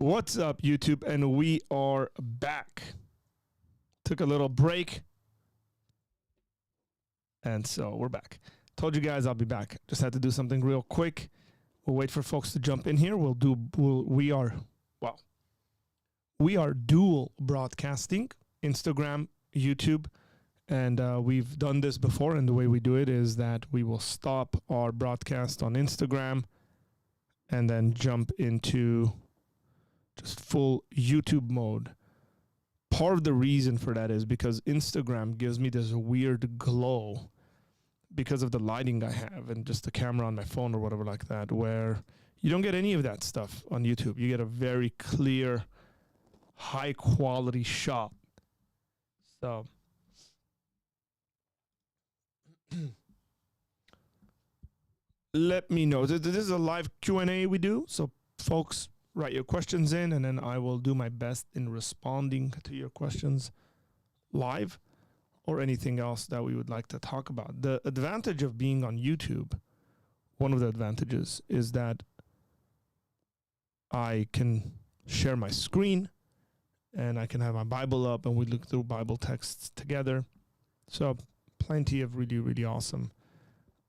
What's up, YouTube? And we are back. Took a little break. And so we're back. Told you guys I'll be back. Just had to do something real quick. We'll wait for folks to jump in here. We are dual broadcasting, Instagram, YouTube, and we've done this before. And the way we do it is that we will stop our broadcast on Instagram and then jump into just full YouTube mode. Part of the reason for that is because Instagram gives me this weird glow because of the lighting I have and just the camera on my phone or whatever like that, where you don't get any of that stuff on YouTube. You get a very clear, high quality shot. So let me know. This is a live Q&A we do, so folks, write your questions in, and then I will do my best in responding to your questions live or anything else that we would like to talk about. The advantage of being on YouTube, one of the advantages, is that I can share my screen and I can have my Bible up and we look through Bible texts together. So plenty of really, really awesome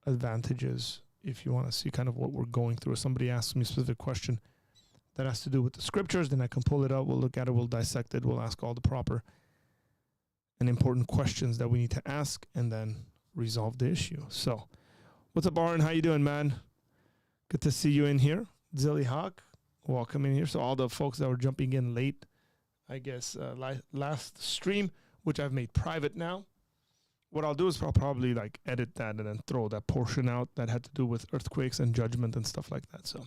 advantages if you want to see kind of what we're going through. If somebody asks me a specific question that has to do with the scriptures, then I can pull it up, we'll look at it, we'll dissect it, we'll ask all the proper and important questions that we need to ask and then resolve the issue. So, what's up, Aaron? How you doing, man? Good to see you in here. Zilly Hawk, welcome in here. So all the folks that were jumping in late, I guess, last stream, which I've made private now, what I'll do is I'll probably like edit that and then throw that portion out that had to do with earthquakes and judgment and stuff like that. So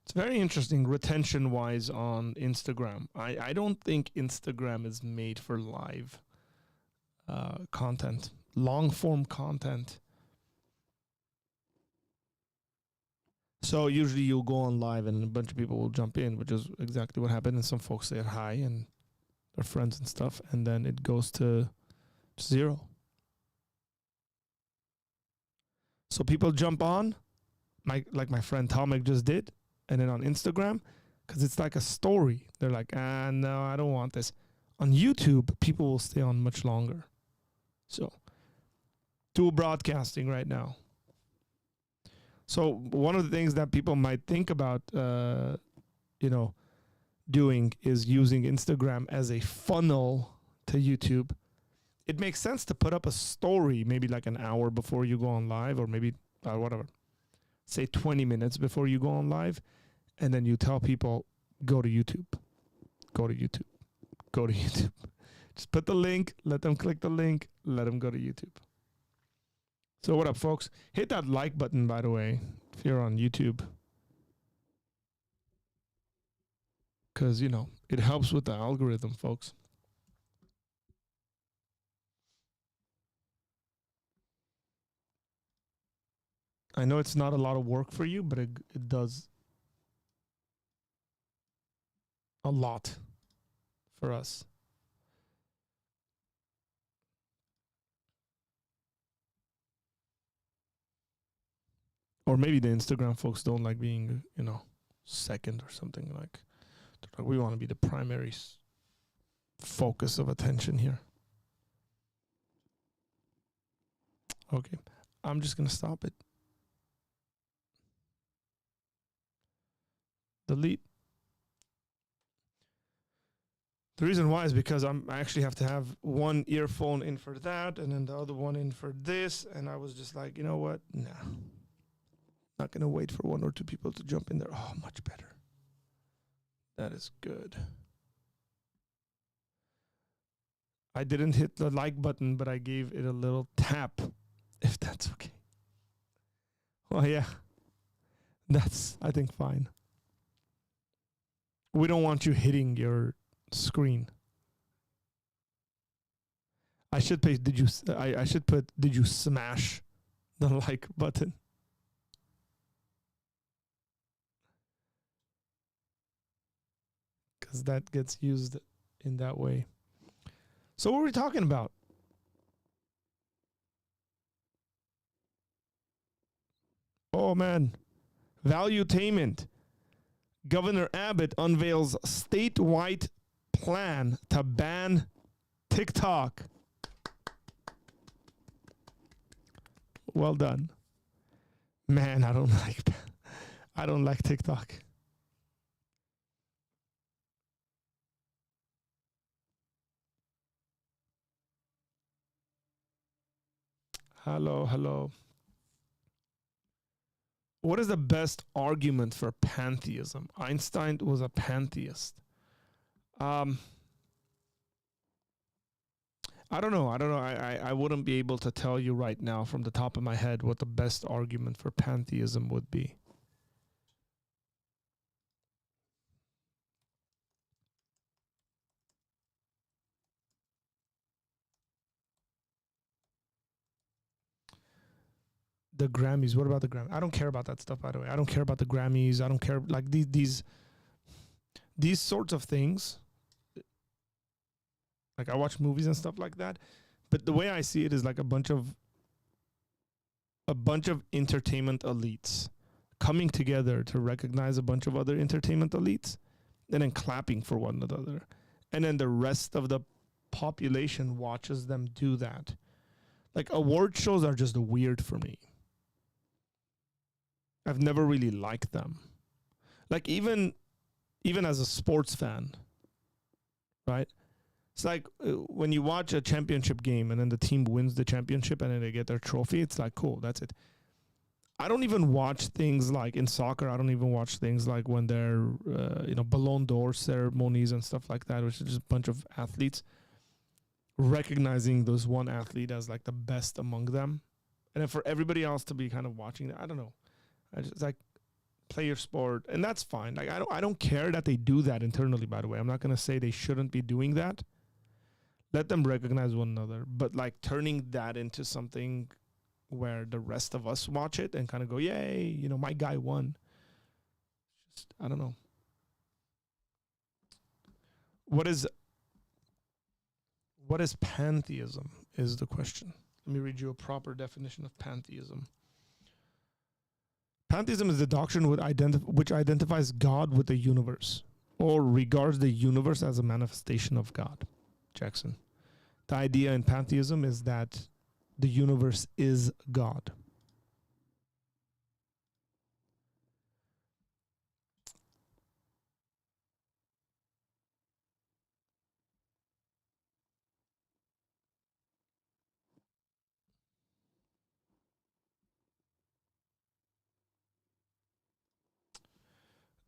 it's very interesting retention-wise on Instagram. I don't think Instagram is made for live content, long-form content. So usually you'll go on live and a bunch of people will jump in, which is exactly what happened. And some folks say hi and their friends and stuff, and then it goes to zero. So people jump on, like my friend Tomek just did, and then on Instagram, because it's like a story. They're like, no, I don't want this. On YouTube, people will stay on much longer. So, dual broadcasting right now. So one of the things that people might think about, doing is using Instagram as a funnel to YouTube. It makes sense to put up a story maybe like an hour before you go on live, or maybe whatever. Say 20 minutes before you go on live, and then you tell people, go to YouTube, go to YouTube, go to YouTube. Just put the link, let them click the link, let them go to YouTube. So what up, folks? Hit that like button, by the way, if you're on YouTube. Because, it helps with the algorithm, folks. I know it's not a lot of work for you, but it does a lot for us. Or maybe the Instagram folks don't like being, second or something like. We want to be the primary focus of attention here. Okay, I'm just going to stop it. Delete. The reason why is because I actually have to have one earphone in for that and then the other one in for this. And I was just like, you know what? Nah. Not going to wait for one or two people to jump in there. Oh, much better. That is good. I didn't hit the like button, but I gave it a little tap, if that's okay. Oh, yeah. That's, I think, fine. We don't want you hitting your screen. I should put, did you smash the like button? because that gets used in that way. So what are we talking about? Oh man, valuetainment. Governor Abbott unveils statewide plan to ban TikTok. Well done. Man, I don't like TikTok. Hello. What is the best argument for pantheism? Einstein was a pantheist. I don't know. I wouldn't be able to tell you right now from the top of my head what the best argument for pantheism would be. The Grammys. What about the Grammys? I don't care about that stuff, by the way. I don't care about the Grammys. I don't care, like, these sorts of things. Like, I watch movies and stuff like that, but the way I see it is like a bunch of entertainment elites coming together to recognize a bunch of other entertainment elites and then clapping for one another. And then the rest of the population watches them do that. Like, award shows are just weird for me. I've never really liked them. Like, even as a sports fan, right? It's like when you watch a championship game and then the team wins the championship and then they get their trophy, it's like, cool, that's it. I don't even watch things like in soccer. I don't even watch things like when they're, Ballon d'Or ceremonies and stuff like that, which is just a bunch of athletes recognizing this one athlete as like the best among them. And then for everybody else to be kind of watching that, I don't know. I just like play your sport, and that's fine. Like, I don't care that they do that internally, by the way. I'm not going to say they shouldn't be doing that. Let them recognize one another, but like turning that into something where the rest of us watch it and kind of go, yay, my guy won. Just, I don't know. What is pantheism is the question. Let me read you a proper definition of pantheism. Pantheism is the doctrine which identifies God with the universe, or regards the universe as a manifestation of God. Jackson. The idea in pantheism is that the universe is God.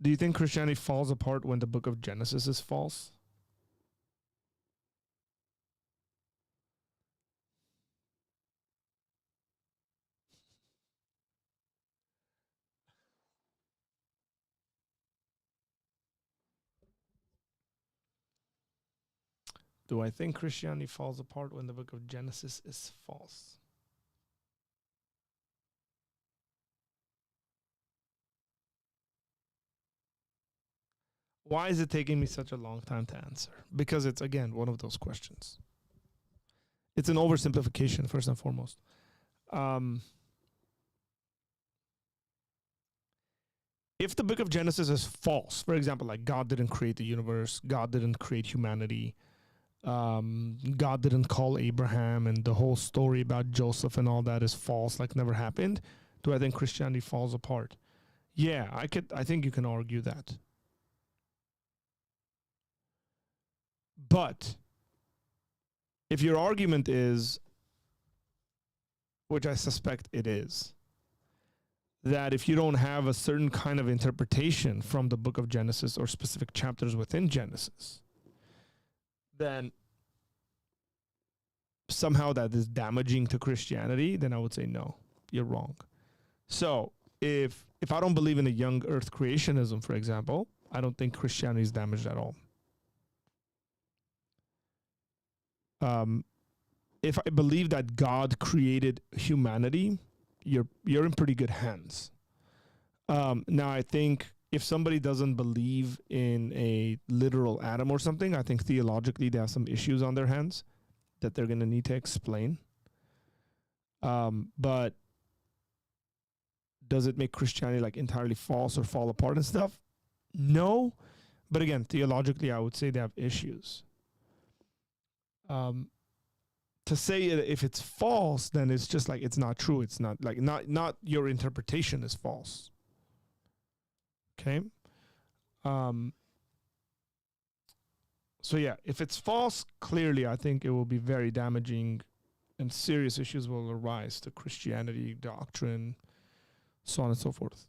Do you think Christianity falls apart when the book of Genesis is false? Do I think Christianity falls apart when the book of Genesis is false? Why is it taking me such a long time to answer? Because it's, again, one of those questions. It's an oversimplification, first and foremost. If the book of Genesis is false, for example, like God didn't create the universe, God didn't create humanity, God didn't call Abraham, and the whole story about Joseph and all that is false, like never happened, do I think Christianity falls apart? Yeah, I think you can argue that. But if your argument is, which I suspect it is, that if you don't have a certain kind of interpretation from the book of Genesis or specific chapters within Genesis, then somehow that is damaging to Christianity, then I would say, no, you're wrong. So if I don't believe in a young earth creationism, for example, I don't think Christianity is damaged at all. If I believe that God created humanity, you're in pretty good hands. Now, I think if somebody doesn't believe in a literal Adam or something, I think theologically they have some issues on their hands that they're going to need to explain. But does it make Christianity like entirely false or fall apart and stuff? No. But again, theologically, I would say they have issues. To say if it's false, then it's just like it's not true. It's not like not your interpretation is false. Okay. So yeah, if it's false, clearly I think it will be very damaging and serious issues will arise to Christianity, doctrine, so on and so forth.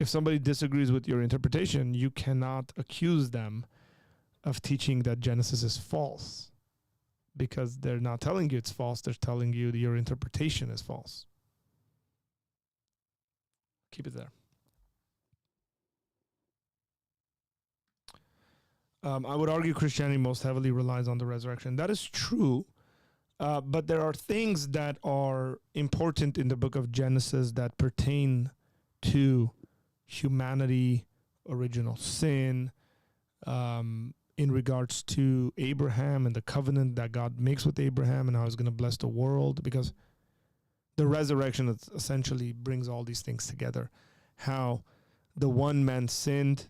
If somebody disagrees with your interpretation, you cannot accuse them of teaching that Genesis is false, because they're not telling you it's false. They're telling you that your interpretation is false. Keep it there. I would argue Christianity most heavily relies on the resurrection. That is true. But there are things that are important in the book of Genesis that pertain to humanity, original sin, in regards to Abraham and the covenant that God makes with Abraham and how he's going to bless the world, because the resurrection essentially brings all these things together. How the one man sinned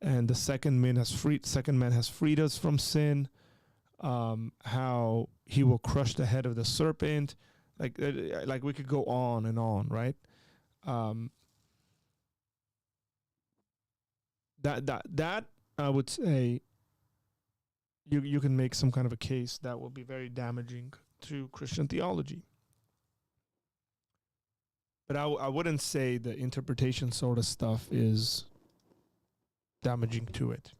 and the second man has freed us from sin. How he will crush the head of the serpent. Like we could go on and on, right? That I would say you can make some kind of a case that will be very damaging to Christian theology. But I wouldn't say the interpretation sort of stuff is damaging to it.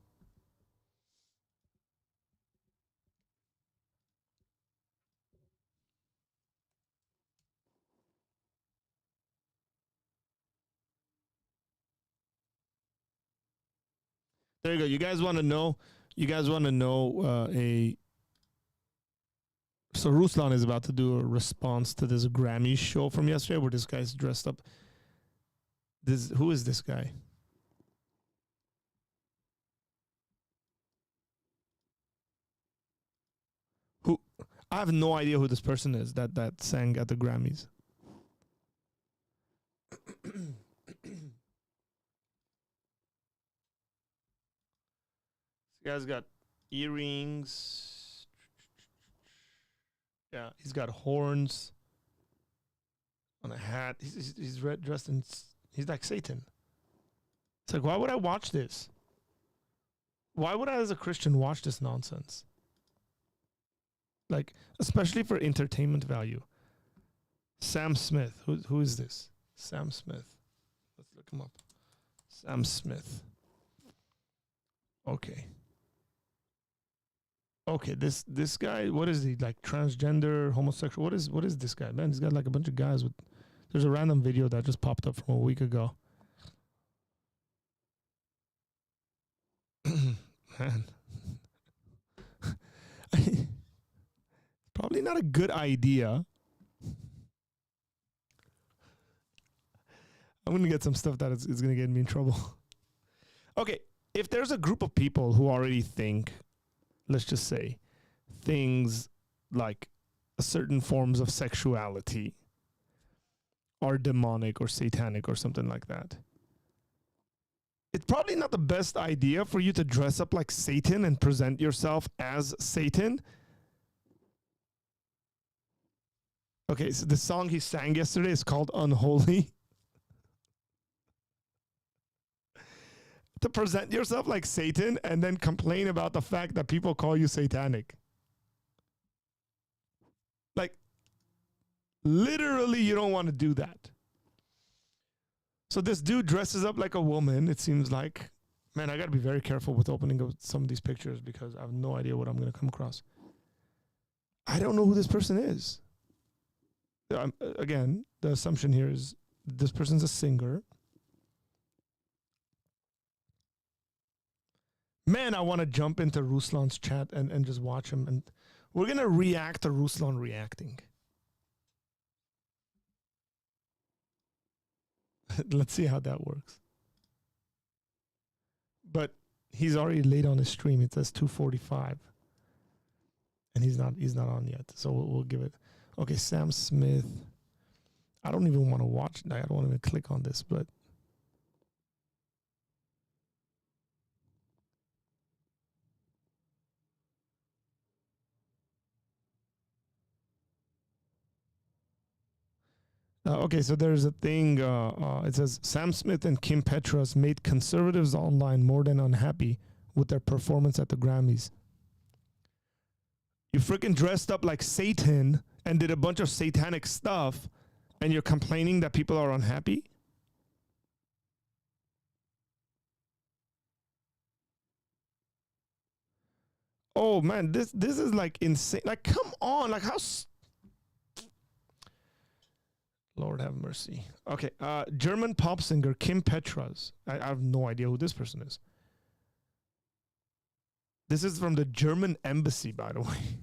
There you go. You guys want to know? So Ruslan is about to do a response to this Grammy show from yesterday where this guy's dressed up. Who is this guy? I have no idea who this person is that sang at the Grammys. This guy's got earrings. Yeah, he's got horns on a hat. He's dressed in. He's like Satan. It's like, why would I watch this? Why would I, as a Christian, watch this nonsense? Like, especially for entertainment value. Sam Smith. Who is this? Sam Smith. Let's look him up. Sam Smith. Okay. Okay, this guy, what is he, like transgender, homosexual? What is this guy? Man, he's got like a bunch of guys with. There's a random video that just popped up from a week ago. Man. Probably not a good idea. I'm going to get some stuff that is going to get me in trouble. Okay, if there's a group of people who already think, let's just say, things like certain forms of sexuality are demonic or satanic or something like that, it's probably not the best idea for you to dress up like Satan and present yourself as Satan. Okay, so the song he sang yesterday is called Unholy. To present yourself like Satan and then complain about the fact that people call you satanic. Like, literally, you don't want to do that. So this dude dresses up like a woman, it seems like. Man, I got to be very careful with opening up some of these pictures because I have no idea what I'm going to come across. I don't know who this person is. Again, the assumption here is this person's a singer. Man, I want to jump into Ruslan's chat and just watch him. And we're going to react to Ruslan reacting. Let's see how that works. But he's already late on his stream. It says 2:45, and he's not on yet. So we'll give it. Okay, Sam Smith. I don't even want to watch. I don't want to even click on this, but. Okay, so there's a thing. It says Sam Smith and Kim Petras made conservatives online more than unhappy with their performance at the Grammys. You freaking dressed up like Satan and did a bunch of satanic stuff, and you're complaining that people are unhappy? Oh man, this is like insane. Like, come on, like how. Lord have mercy. Okay, German pop singer Kim Petras. I have no idea who this person is. This is from the German embassy, by the way.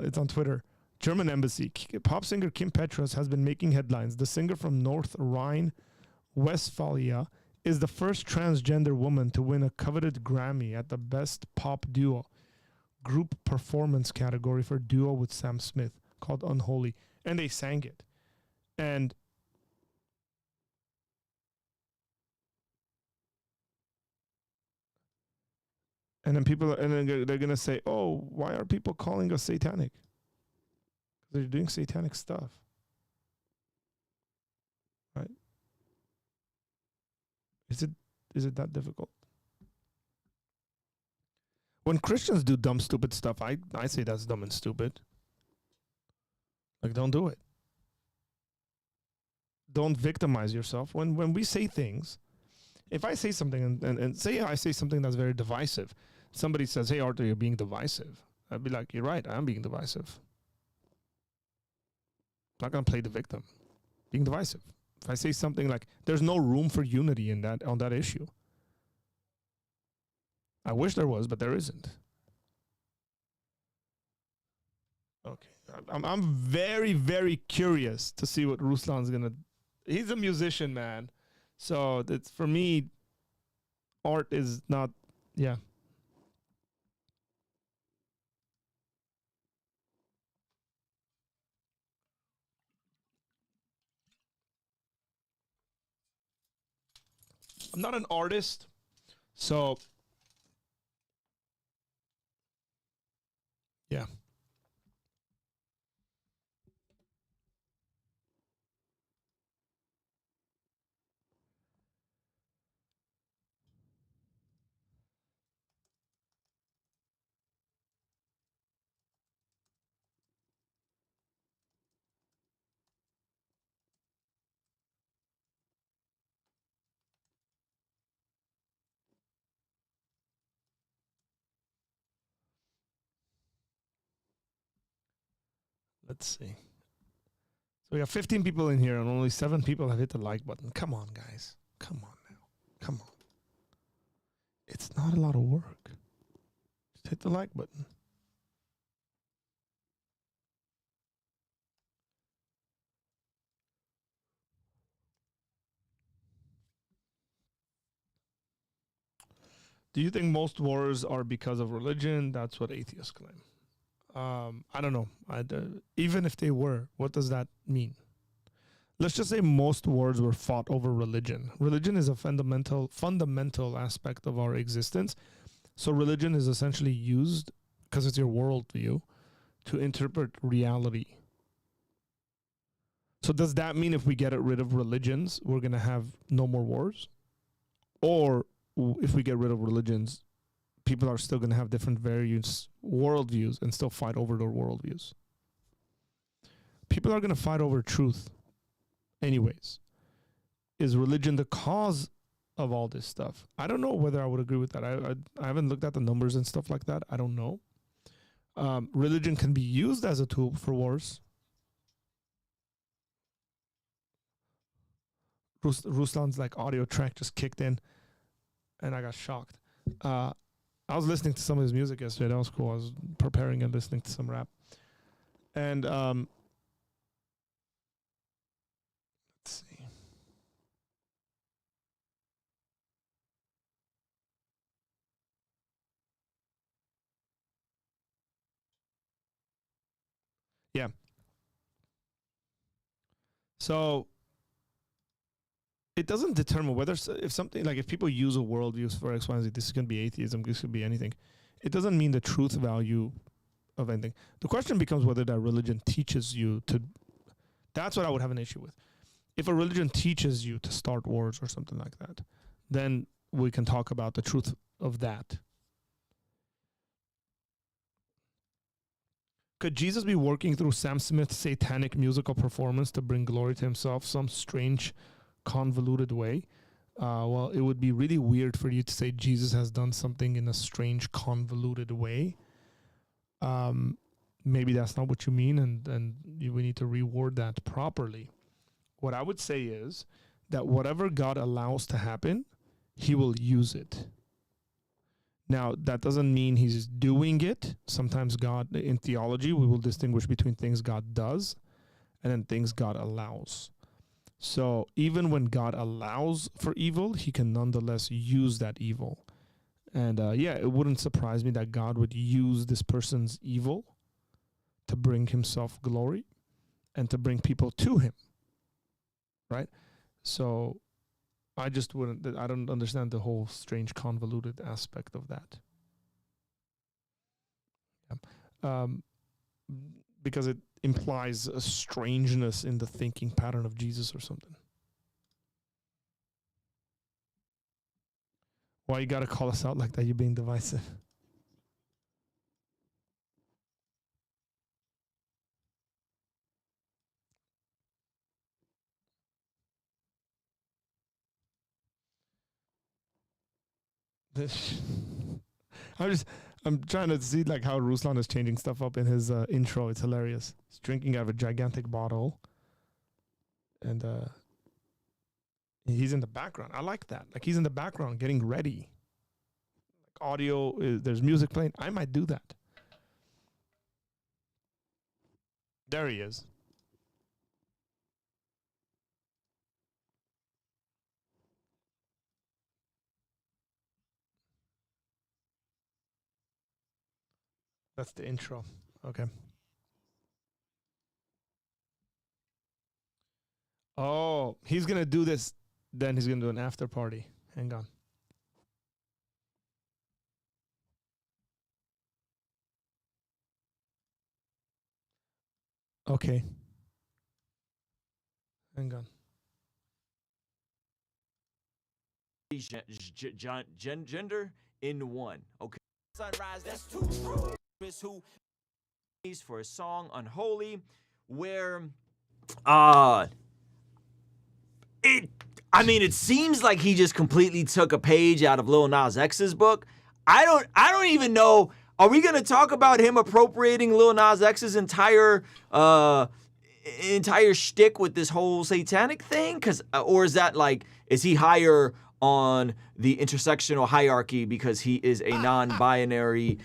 It's on Twitter. German embassy. Pop singer Kim Petras has been making headlines. The singer from North Rhine-Westphalia is the first transgender woman to win a coveted Grammy at the Best Pop Duo Group Performance category for duo with Sam Smith called Unholy. And they sang it. And then they're going to say, oh, why are people calling us satanic? They're doing satanic stuff. Right? Is it that difficult? When Christians do dumb, stupid stuff, I say that's dumb and stupid. Like, don't do it. Don't victimize yourself. When we say things, if I say something and say I say something that's very divisive, somebody says, hey, Arthur, you're being divisive. I'd be like, you're right, I'm being divisive. I'm not going to play the victim. Being divisive. If I say something like, there's no room for unity on that issue. I wish there was, but there isn't. Okay. I'm very, very curious to see what Ruslan's going to... He's a musician, man. So it's, for me, art is not... Yeah. I'm not an artist, so... Yeah. Let's see. So we have 15 people in here and only 7 people have hit the like button. Come on, guys. Come on now. Come on. It's not a lot of work. Just hit the like button. Do you think most wars are because of religion? That's what atheists claim. I don't know. Even if they were, what does that mean? Let's just say most wars were fought over religion. Religion is a fundamental aspect of our existence. So religion is essentially used, because it's your worldview, to interpret reality. So does that mean if we get rid of religions, we're going to have no more wars? Or if we get rid of religions, people are still going to have different various worldviews and still fight over their worldviews? People are going to fight over truth anyways. Is religion the cause of all this stuff? I don't know whether I would agree with that. I haven't looked at the numbers and stuff like that. I don't know. Religion can be used as a tool for wars. Ruslan's like audio track just kicked in and I got shocked. I was listening to some of his music yesterday. That was cool. I was preparing and listening to some rap. And let's see. Yeah. So it doesn't determine whether, if something, like if people use a worldview for X, Y, and Z, this is going to be atheism, this could be anything. It doesn't mean the truth value of anything. The question becomes whether that religion teaches you to, that's what I would have an issue with. If a religion teaches you to start wars or something like that, then we can talk about the truth of that. Could Jesus be working through Sam Smith's satanic musical performance to bring glory to himself some strange, convoluted way? Well, it would be really weird for you to say Jesus has done something in a strange, convoluted way. Maybe that's not what you mean, and we need to reword that properly. What I would say is that whatever God allows to happen, he will use it. Now, that doesn't mean he's doing it. Sometimes God, in theology, we will distinguish between things God does and then things God allows. So even when God allows for evil, he can nonetheless use that evil. And it wouldn't surprise me that God would use this person's evil to bring himself glory and to bring people to him. Right? So I just wouldn't, I don't understand the whole strange, convoluted aspect of that. Because it implies a strangeness in the thinking pattern of Jesus or something. Why you gotta call us out like that? You're being divisive. I'm trying to see like how Ruslan is changing stuff up in his intro. It's hilarious. He's drinking out of a gigantic bottle, and he's in the background. I like that. Like he's in the background getting ready. Like audio, there's music playing. I might do that. There he is. That's the intro. Okay. Oh, he's going to do this. Then he's going to do an after party. Hang on. Okay. Hang on. Gender in one. Okay. Sunrise, that's too true. Who is for a song Unholy, where it seems like he just completely took a page out of Lil Nas X's book. I don't even know. Are we gonna talk about him appropriating Lil Nas X's entire shtick with this whole satanic thing? Or is that like, is he higher on the intersectional hierarchy because he is a non-binary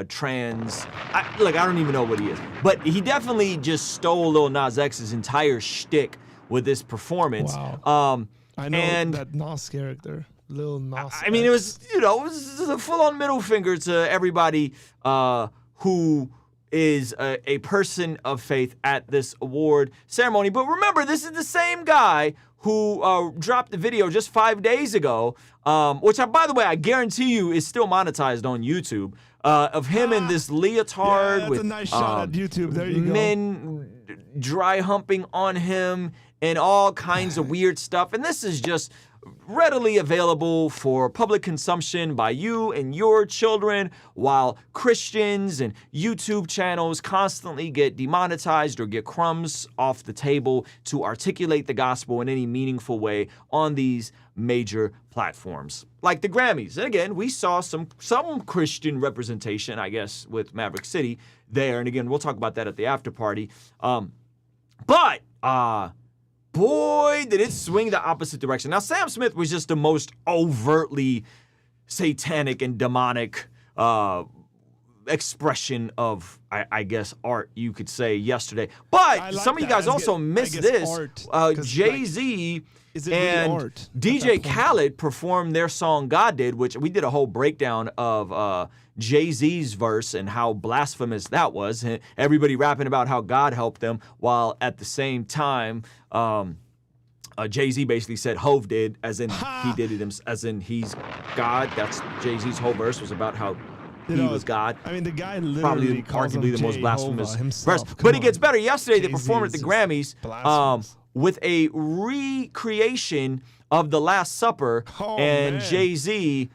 trans? I don't even know what he is, but he definitely just stole Lil Nas X's entire shtick with this performance. Wow. I know that Nas character, Lil Nas. I mean, it was a full-on middle finger to everybody who is a person of faith at this award ceremony. But remember, this is the same guy who dropped the video just 5 days ago, which, by the way, I guarantee you is still monetized on YouTube, of him in this leotard that's with a nice shot at YouTube. There you go. Men dry humping on him and all kinds of weird stuff. And this is just readily available for public consumption by you and your children, while Christians and YouTube channels constantly get demonetized or get crumbs off the table to articulate the gospel in any meaningful way on these major platforms like the Grammys. And again, we saw some Christian representation, I guess, with Maverick City there. And again, we'll talk about that at the after party. But boy, did it swing the opposite direction. Now, Sam Smith was just the most overtly satanic and demonic expression of, I guess, art, you could say, yesterday. But some of you guys also missed this. Jay-Z Is it really and art at DJ that point? Khaled performed their song God Did, which we did a whole breakdown of Jay-Z's verse and how blasphemous that was. Everybody rapping about how God helped them, while at the same time, Jay-Z basically said Hove did, as in he did it, as in he's God. That's Jay-Z's whole verse was about how he was God. I mean, the guy literally Probably calls arguably him the most Jehovah blasphemous himself. verse. Come But it on. gets better. Yesterday, they Jay-Z performed at the is Grammys blasphemous. with a recreation of The Last Supper and man. Jay-Z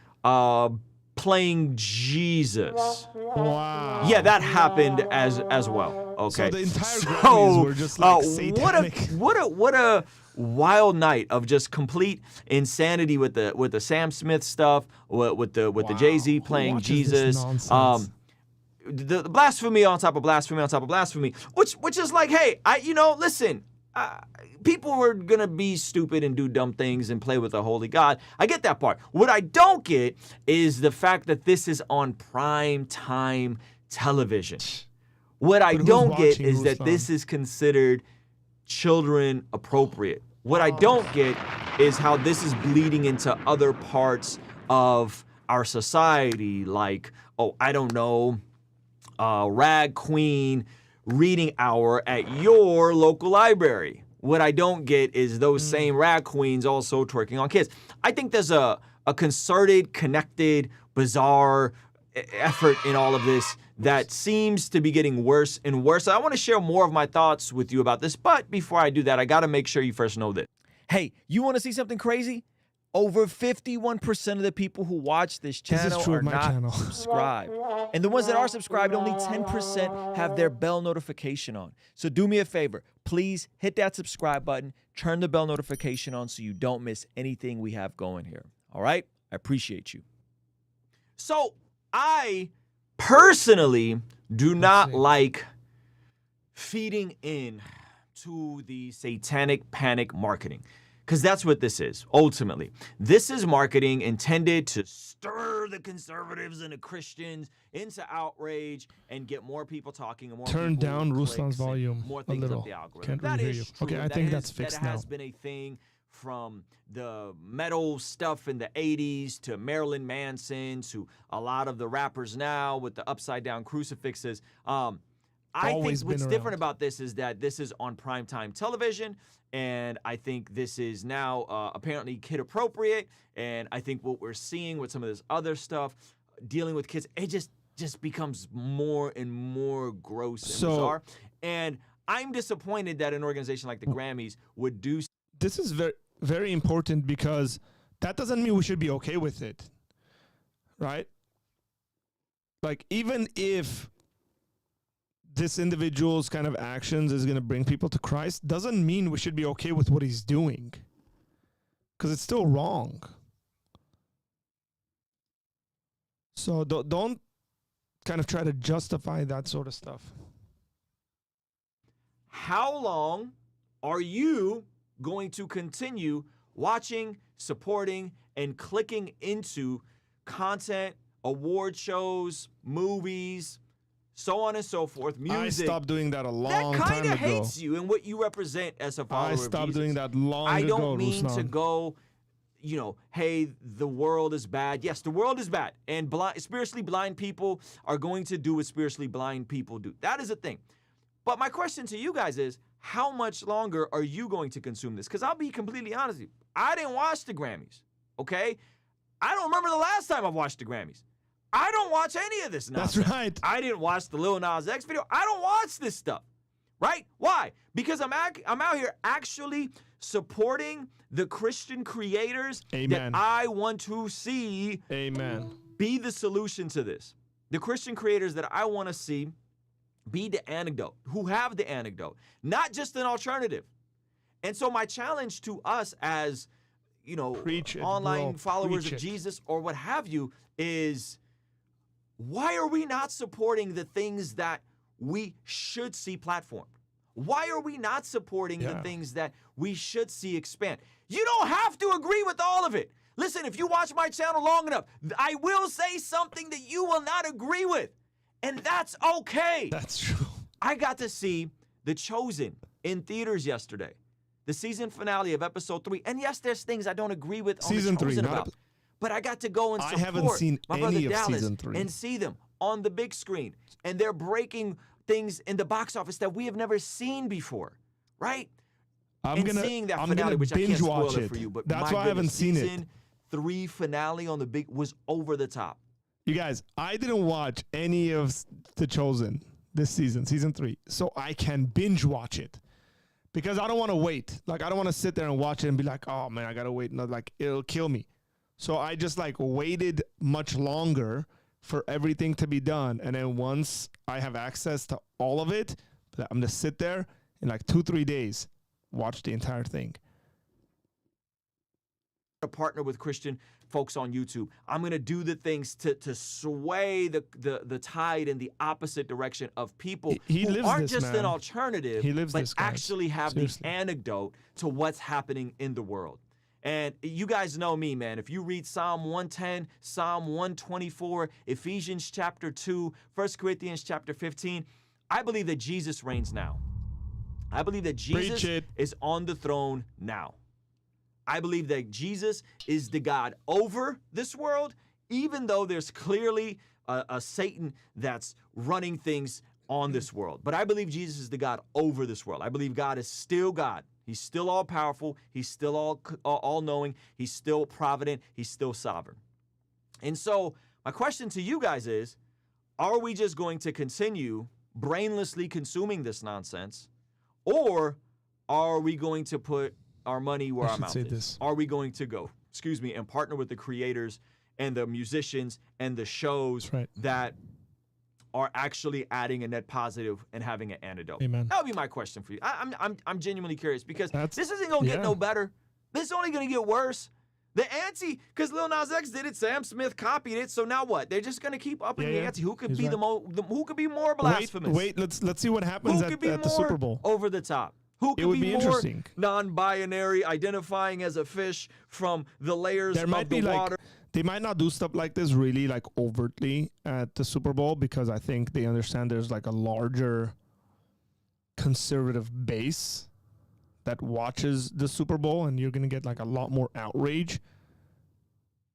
playing Jesus. Wow. Yeah, that happened as well. Okay. So the entire Grammys were just like satanic. What a wild night of just complete insanity with the Sam Smith stuff, with the Jay-Z playing Watches this Jesus. nonsense. The blasphemy on top of blasphemy on top of blasphemy, which is like, hey, listen. People were gonna be stupid and do dumb things and play with a holy God. I get that part. What I don't get is the fact that this is on prime time television. What I don't get watching, is that Ruslan? this is considered children appropriate. What I don't get is how this is bleeding into other parts of our society, like, I don't know, Rag Queen reading hour at your local library. What I don't get is those same rag queens also twerking on kids. I think there's a concerted, connected, bizarre effort in all of this that seems to be getting worse and worse. I want to share more of my thoughts with you about this, but before I do that, I got to make sure you first know this. Hey, you want to see something crazy? Over 51% of the people who watch this channel true are of my not channel. subscribed. And the ones that are subscribed, only 10% have their bell notification on. So do me a favor. Please hit that subscribe button. Turn the bell notification on so you don't miss anything we have going here. All right? I appreciate you. So I personally do not like feeding in to the satanic panic marketing. Because that's what this is, ultimately. This is marketing intended to stir the conservatives and the Christians into outrage and get more people talking and more Turn people down clicks Ruslan's and volume more a things little. up the algorithm. Can't That really is hear you. true. Okay, I That think is- that's fixed That now. has been a thing from the metal stuff in the 80s to Marilyn Manson to a lot of the rappers now with the upside down crucifixes. I think Always what's been different around. about this is that this is on primetime television, and I think this is now apparently kid appropriate. And I think what we're seeing with some of this other stuff, dealing with kids, it just becomes more and more gross and bizarre. And I'm disappointed that an organization like the Grammys would do. This is very, very important because that doesn't mean we should be okay with it, right? Like, even if this individual's kind of actions is going to bring people to Christ, doesn't mean we should be okay with what he's doing, because it's still wrong. So don't kind of try to justify that sort of stuff. How long are you going to continue watching, supporting, and clicking into content, award shows, movies, so on and so forth, music? I stopped doing that a long that time kind ago. of hates you and what you represent as a follower I of stopped Jesus. doing that long I ago, don't mean to Ruslan. go, hey, the world is bad. Yes, the world is bad. And spiritually blind people are going to do what spiritually blind people do. That is a thing. But my question to you guys is, how much longer are you going to consume this? Because I'll be completely honest with you. I didn't watch the Grammys, okay? I don't remember the last time I've watched the Grammys. I don't watch any of this nonsense. That's right. I didn't watch the Lil Nas X video. I don't watch this stuff, right? Why? Because I'm out here actually supporting the Christian creators Amen. that I want to see Amen. be the solution to this. The Christian creators that I want to see be the antidote, who have the antidote, not just an alternative. And so my challenge to us as, Preach it, online bro. followers Preach of it. Jesus or what have you is, why are we not supporting the things that we should see platformed? Why are we not supporting the things that we should see expand? You don't have to agree with all of it. Listen, if you watch my channel long enough, I will say something that you will not agree with. And that's okay. That's true. I got to see The Chosen in theaters yesterday. the season finale of episode 3. And yes, there's things I don't agree with on Season The Chosen 3, about. But I got to go and I support haven't seen my brother any of Dallas season 3. and see them on the big screen. And they're breaking things in the box office that we have never seen before, right? Seeing that finale, which I can't spoil it for you, but that's my why I haven't goodness, seen it. Season 3 finale on the big was over the top. You guys, I didn't watch any of The Chosen this season, season 3, so I can binge watch it because I don't want to wait. Like, I don't want to sit there and watch it and be like, oh man, I gotta wait. No, like, it'll kill me. So I just like waited much longer for everything to be done, and then once I have access to all of it, I'm gonna sit there in like 2-3 days, watch the entire thing. To partner with Christian folks on YouTube. I'm going to do the things to sway the tide in the opposite direction of people who aren't just an alternative, but actually have the antidote to what's happening in the world. And you guys know me, man. If you read Psalm 110, Psalm 124, Ephesians chapter 2, 1 Corinthians chapter 15, I believe that Jesus reigns now. I believe that Jesus is on the throne now. I believe that Jesus is the God over this world, even though there's clearly a Satan that's running things on this world. But I believe Jesus is the God over this world. I believe God is still God. He's still all-powerful. He's still all-knowing. He's still provident. He's still sovereign. And so my question to you guys is, are we just going to continue brainlessly consuming this nonsense, or are we going to put our money where our mouth is? Are we going to go, and partner with the creators and the musicians and the shows that are actually adding a net positive and having an antidote? Amen. That would be my question for you. I'm genuinely curious, because this isn't going to get no better. This is only going to get worse. Because Lil Nas X did it, Sam Smith copied it, so now what? They're just going to keep upping the ante. Who could be who could be more blasphemous? Wait, let's see what happens at the Super Bowl. Over the top? Who could be more non-binary, identifying as a fish from the layers of the water? They might not do stuff like this really like overtly at the Super Bowl, because I think they understand there's like a larger conservative base that watches the Super Bowl, and you're going to get like a lot more outrage.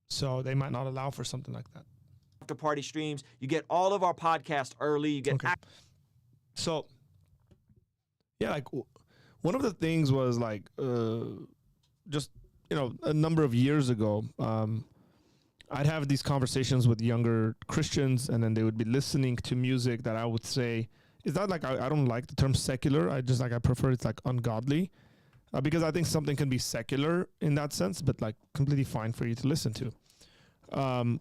So they might not allow for something like that. After party streams, you get all of our podcasts early. You get so yeah, like one of the things was like just a number of years ago, I'd have these conversations with younger Christians, and then they would be listening to music that I would say, it's not like I don't like the term secular. I prefer it's like ungodly, because I think something can be secular in that sense, but like completely fine for you to listen to,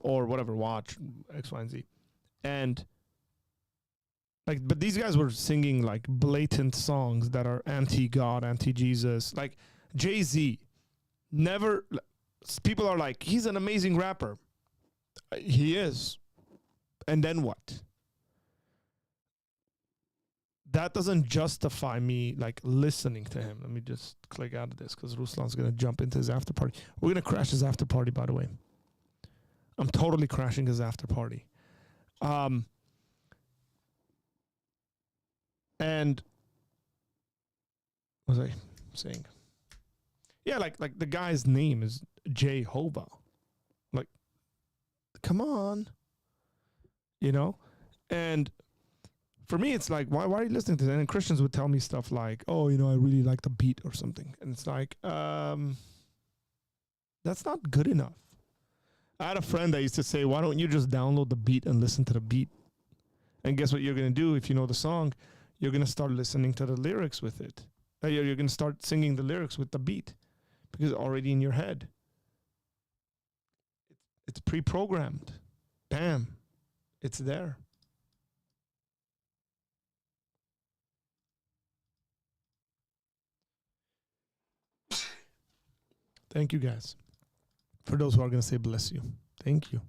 or whatever, watch X, Y, and Z. And like, but these guys were singing like blatant songs that are anti-God, anti-Jesus. Like Jay-Z, people are like, he's an amazing rapper. He is. And then what? That doesn't justify me like listening to him. Let me just click out of this, because Ruslan's going to jump into his after party. We're going to crash his after party, by the way. I'm totally crashing his after party. And what was I saying? Yeah, like the guy's name is Jehovah. Like, come on. And for me, it's like, why are you listening to that? And Christians would tell me stuff like, oh, I really like the beat or something. And it's like, that's not good enough. I had a friend that used to say, why don't you just download the beat and listen to the beat? And guess what you're going to do if you know the song? You're going to start listening to the lyrics with it. You're going to start singing the lyrics with the beat, because it's already in your head. It's pre-programmed. Bam. It's there. Thank you, guys. For those who are going to say bless you. Thank you.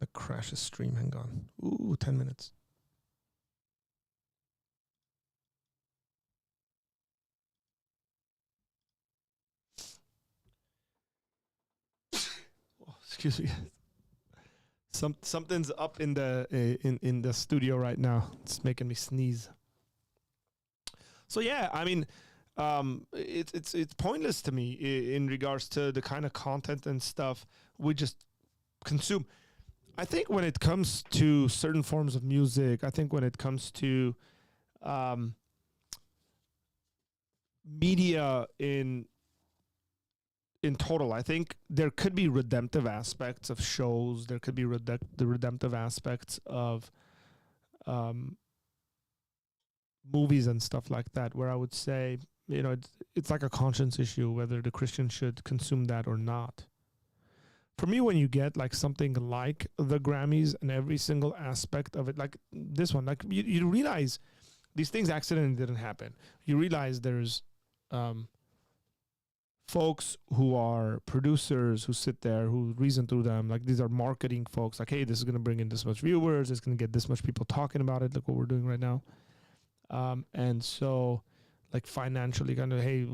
The crash is stream. Hang on. Ooh, 10 minutes. Oh, excuse me. Something's up in the studio right now. It's making me sneeze. So yeah, I mean, It's pointless to me in regards to the kind of content and stuff we just consume. I think when it comes to certain forms of music, I think when it comes to media in total, I think there could be redemptive aspects of shows. There could be the redemptive aspects of movies and stuff like that, where I would say, it's like a conscience issue whether the Christian should consume that or not. For me, when you get like something like the Grammys and every single aspect of it, like this one, like you realize these things accidentally didn't happen. You realize there's folks who are producers who sit there, who reason through them. Like these are marketing folks. Like, hey, this is going to bring in this much viewers. It's going to get this much people talking about it. Like what we're doing right now. And so like financially kind of, hey,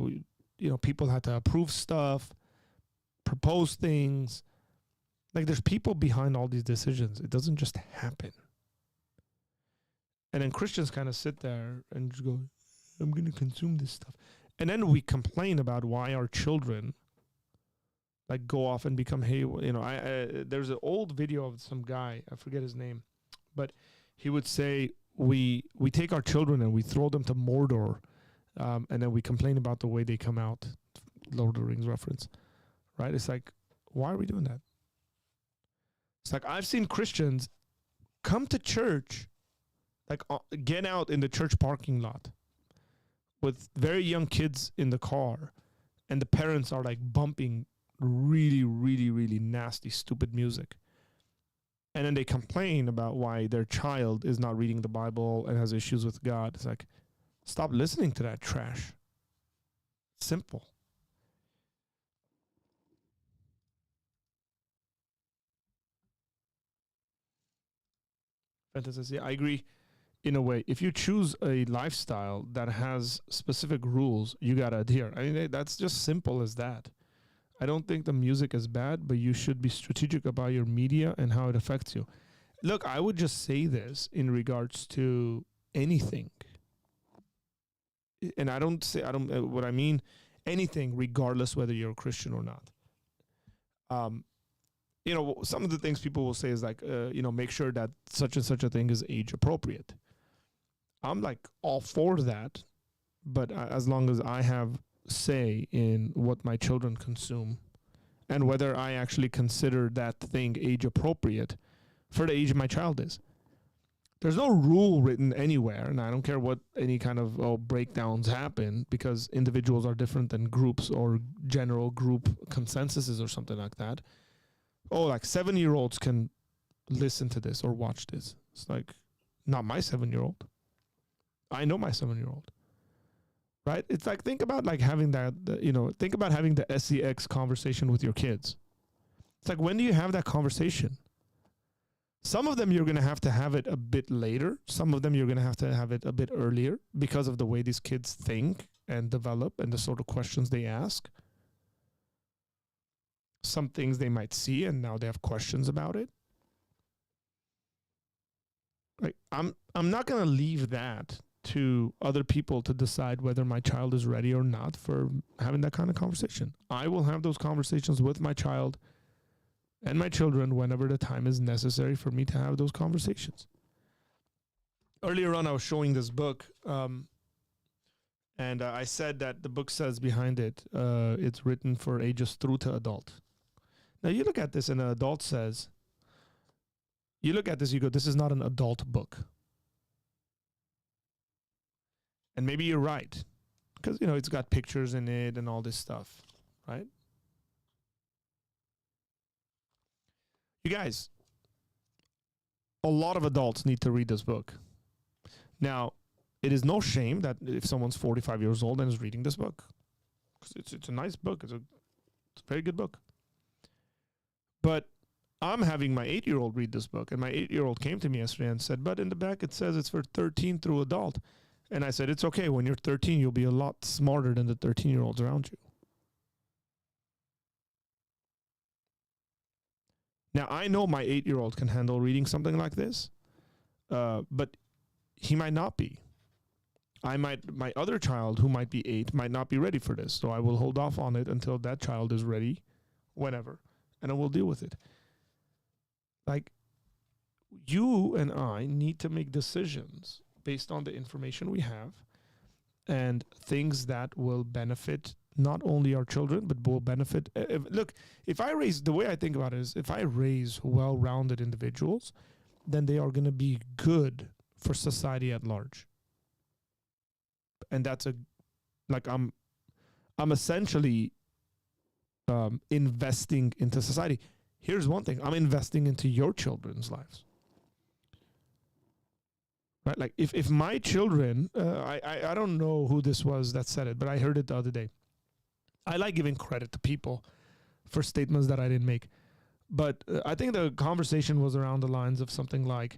people had to approve stuff, propose things. Like there's people behind all these decisions. It doesn't just happen. And then Christians kind of sit there and just go, I'm going to consume this stuff. And then we complain about why our children like go off and become, hey, there's an old video of some guy, I forget his name, but he would say, we take our children and we throw them to Mordor, and then we complain about the way they come out. Lord of the Rings reference, right? It's like, why are we doing that? It's like, I've seen Christians come to church, like get out in the church parking lot with very young kids in the car, and the parents are like bumping really, really, really nasty, stupid music. And then they complain about why their child is not reading the Bible and has issues with God. It's like, stop listening to that trash. Simple. Fantasy, yeah, I agree. In a way, if you choose a lifestyle that has specific rules, you got to adhere. I mean, that's just simple as that. I don't think the music is bad, but you should be strategic about your media and how it affects you. Look, I would just say this in regards to anything. And what I mean, anything, regardless whether you're a Christian or not. Some of the things people will say is like, make sure that such and such a thing is age appropriate. I'm like all for that, but as long as I have say in what my children consume and whether I actually consider that thing age appropriate for the age my child is. There's no rule written anywhere, and I don't care what any kind of breakdowns happen, because individuals are different than groups or general group consensuses or something like that. Like 7-year-olds can listen to this or watch this. It's like, not my 7-year-old. I know my 7-year-old, right? It's like, think about like having that, think about having the SEX conversation with your kids. It's like, when do you have that conversation? Some of them you're going to have it a bit later. Some of them you're going to have it a bit earlier because of the way these kids think and develop and the sort of questions they ask. Some things they might see and now they have questions about it. Like, I'm not going to leave that to other people to decide whether my child is ready or not for having that kind of conversation. I will have those conversations with my child and my children whenever the time is necessary for me to have those conversations. Earlier on, I was showing this book, and I said that the book says behind it, it's written for ages through to adult. Now, you look at this and an adult says, you look at this, you go, this is not an adult book. And maybe you're right, because, it's got pictures in it and all this stuff, right? You guys, a lot of adults need to read this book. Now, it is no shame that if someone's 45 years old and is reading this book, because it's a nice book. It's a very good book. But I'm having my 8-year-old read this book, and my 8-year-old came to me yesterday and said, but in the back it says it's for 13 through adult. And I said, it's okay. When you're 13, you'll be a lot smarter than the 13-year-olds around you. Now, I know my 8-year-old can handle reading something like this, but he might not be. My other child who might be 8 might not be ready for this. So I will hold off on it until that child is ready, whenever, and I will deal with it. Like, you and I need to make decisions based on the information we have and things that will benefit not only our children, but will benefit. The way I think about it is, if I raise well-rounded individuals, then they are going to be good for society at large. And that's I'm essentially investing into society. Here's one thing: I'm investing into your children's lives. Right? Like, if my children, I don't know who this was that said it, but I heard it the other day. I like giving credit to people for statements that I didn't make. But I think the conversation was around the lines of something like,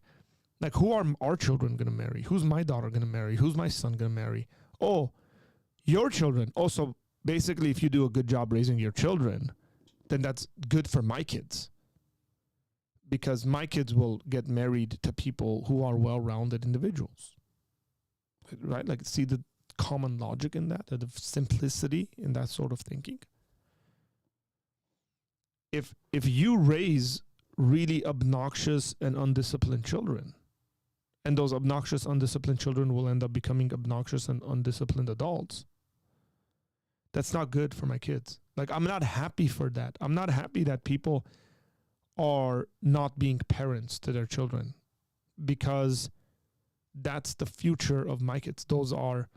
who are our children going to marry? Who's my daughter going to marry? Who's my son going to marry? Oh, your children. Also, basically, if you do a good job raising your children, then that's good for my kids. Because my kids will get married to people who are well-rounded individuals. Right? Like, see the common logic in that, the simplicity in that sort of thinking. If you raise really obnoxious and undisciplined children, and those obnoxious, undisciplined children will end up becoming obnoxious and undisciplined adults, that's not good for my kids. Like, I'm not happy for that. I'm not happy that people are not being parents to their children, because that's the future of my kids. Those are,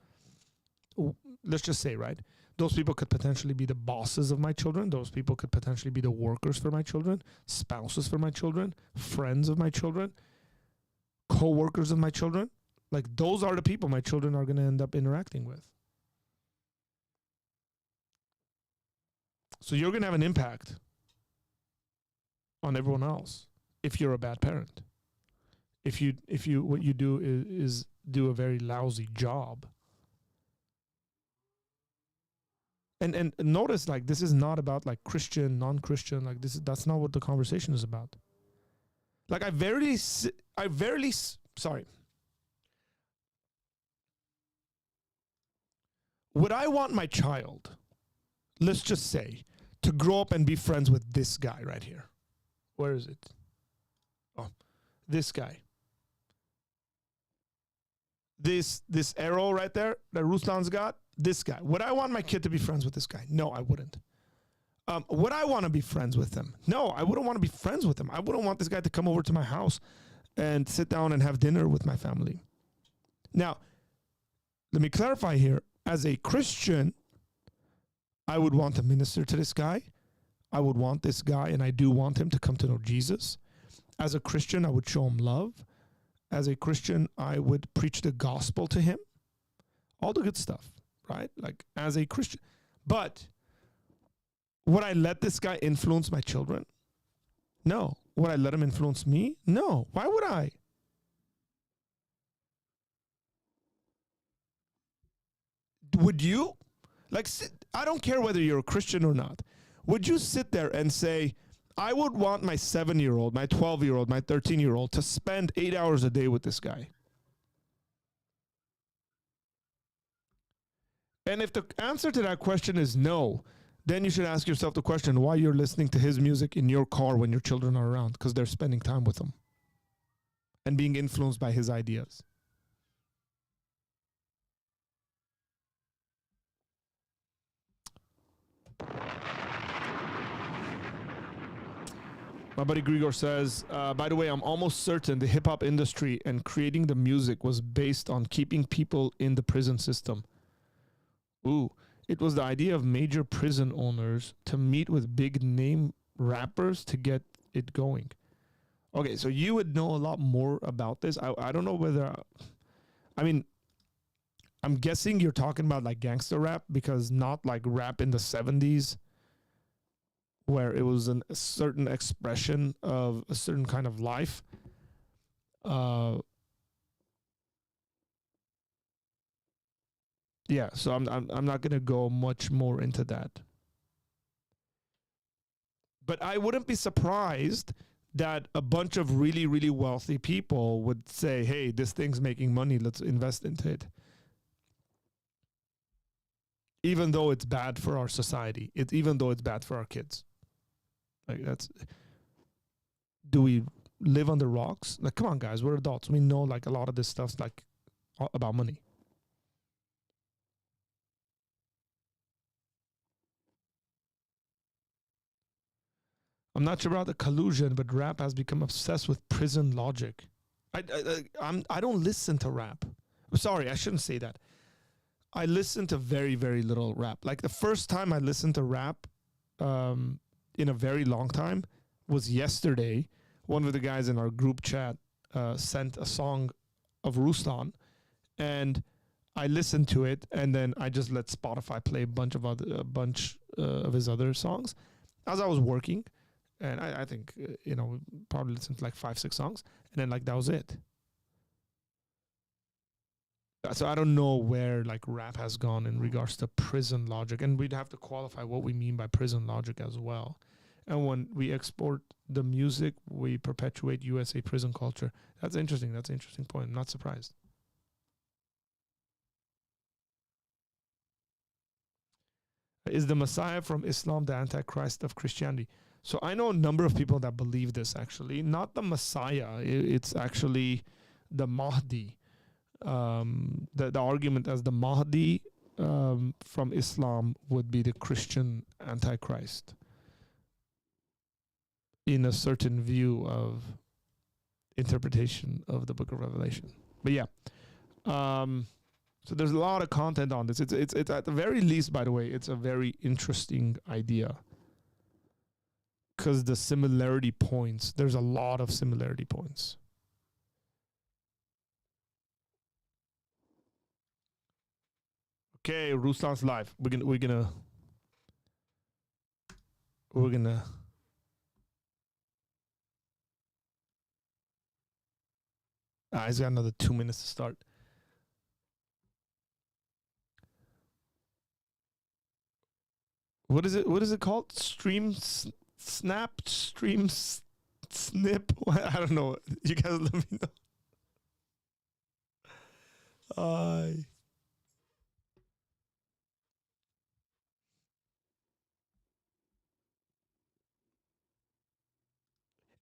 let's just say, right? Those people could potentially be the bosses of my children. Those people could potentially be the workers for my children, spouses for my children, friends of my children, co-workers of my children. Like, those are the people my children are going to end up interacting with. So you're going to have an impact on everyone else if you're a bad parent. If you what you do is do a very lousy job. And notice, like, this is not about like Christian, non-Christian. Like, that's not what the conversation is about. Like, sorry. Would I want my child, let's just say, to grow up and be friends with this guy right here? Where is it? Oh, this guy. This arrow right there that Ruslan's got, this guy. Would I want my kid to be friends with this guy? No, I wouldn't. Would I want to be friends with him? No, I wouldn't want to be friends with him. I wouldn't want this guy to come over to my house and sit down and have dinner with my family. Now, let me clarify here. As a Christian, I would want to minister to this guy. I would want this guy, and I do want him to come to know Jesus. As a Christian, I would show him love. As a Christian, I would preach the gospel to him. All the good stuff, right? Like, as a Christian. But would I let this guy influence my children? No. Would I let him influence me? No. Why would I? Would you? Like, I don't care whether you're a Christian or not. Would you sit there and say, I would want my 7-year-old, my 12-year-old, my 13-year-old to spend 8 hours a day with this guy? And if the answer to that question is no, then you should ask yourself the question why you're listening to his music in your car when your children are around, because they're spending time with him and being influenced by his ideas. My buddy Grigor says, by the way, I'm almost certain the hip-hop industry and creating the music was based on keeping people in the prison system. Ooh, it was the idea of major prison owners to meet with big-name rappers to get it going. Okay, so you would know a lot more about this. I don't know whether... I mean, I'm guessing you're talking about like gangster rap, because not like rap in the 70s, where it was a certain expression of a certain kind of life. Yeah, so I'm not going to go much more into that. But I wouldn't be surprised that a bunch of really, really wealthy people would say, hey, this thing's making money, let's invest into it. even though it's bad for our society, even though it's bad for our kids. Like, do we live on the rocks? Like, come on, guys, we're adults. We know like a lot of this stuff's like about money. I'm not sure about the collusion, but rap has become obsessed with prison logic. I don't listen to rap. Sorry, I shouldn't say that. I listen to very, very little rap. Like, the first time I listened to rap in a very long time was yesterday. One of the guys in our group chat sent a song of Ruslan, and I listened to it, and then I just let Spotify play a bunch of his other songs as I was working. And I think, probably listened to like 5-6 songs. And then like that was it. So I don't know where like rap has gone in regards to prison logic. And we'd have to qualify what we mean by prison logic as well. And when we export the music, we perpetuate USA prison culture. That's interesting. That's an interesting point. I'm not surprised. Is the Messiah from Islam the Antichrist of Christianity? So I know a number of people that believe this, actually. Not the Messiah. It's actually the Mahdi. The argument as the Mahdi from Islam would be the Christian Antichrist in a certain view of interpretation of the book of Revelation. But yeah. So there's a lot of content on this. It's at the very least, by the way, it's a very interesting idea. Because the similarity points, there's a lot of similarity points. Okay, Ruslan's live. We're gonna. He's got another 2 minutes to start. What is it called? Snap, stream, snip. I don't know. You guys let me know.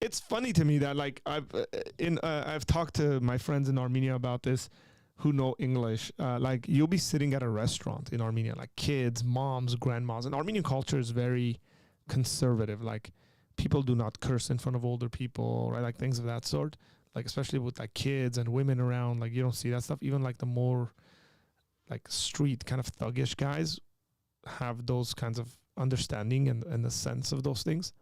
It's funny to me that like I've talked to my friends in Armenia about this, who know English. Like, you'll be sitting at a restaurant in Armenia, like kids, moms, grandmas, and Armenian culture is very conservative. Like, people do not curse in front of older people, right? Like things of that sort. Like, especially with like kids and women around, like you don't see that stuff. Even like the more like street kind of thuggish guys have those kinds of understanding and the sense of those things.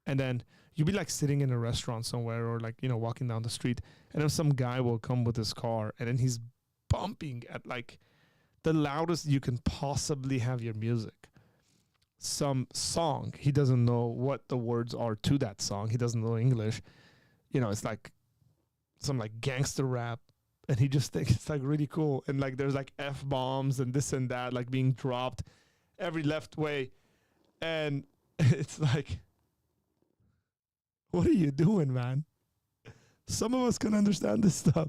And then you'll be like sitting in a restaurant somewhere, or like, walking down the street, and then some guy will come with his car, and then he's bumping at like the loudest you can possibly have your music. Some song, he doesn't know what the words are to that song. He doesn't know English. It's like some like gangster rap, and he just thinks it's like really cool. And like there's like F-bombs and this and that like being dropped every left way. And it's like, what are you doing, man? Some of us can understand this stuff.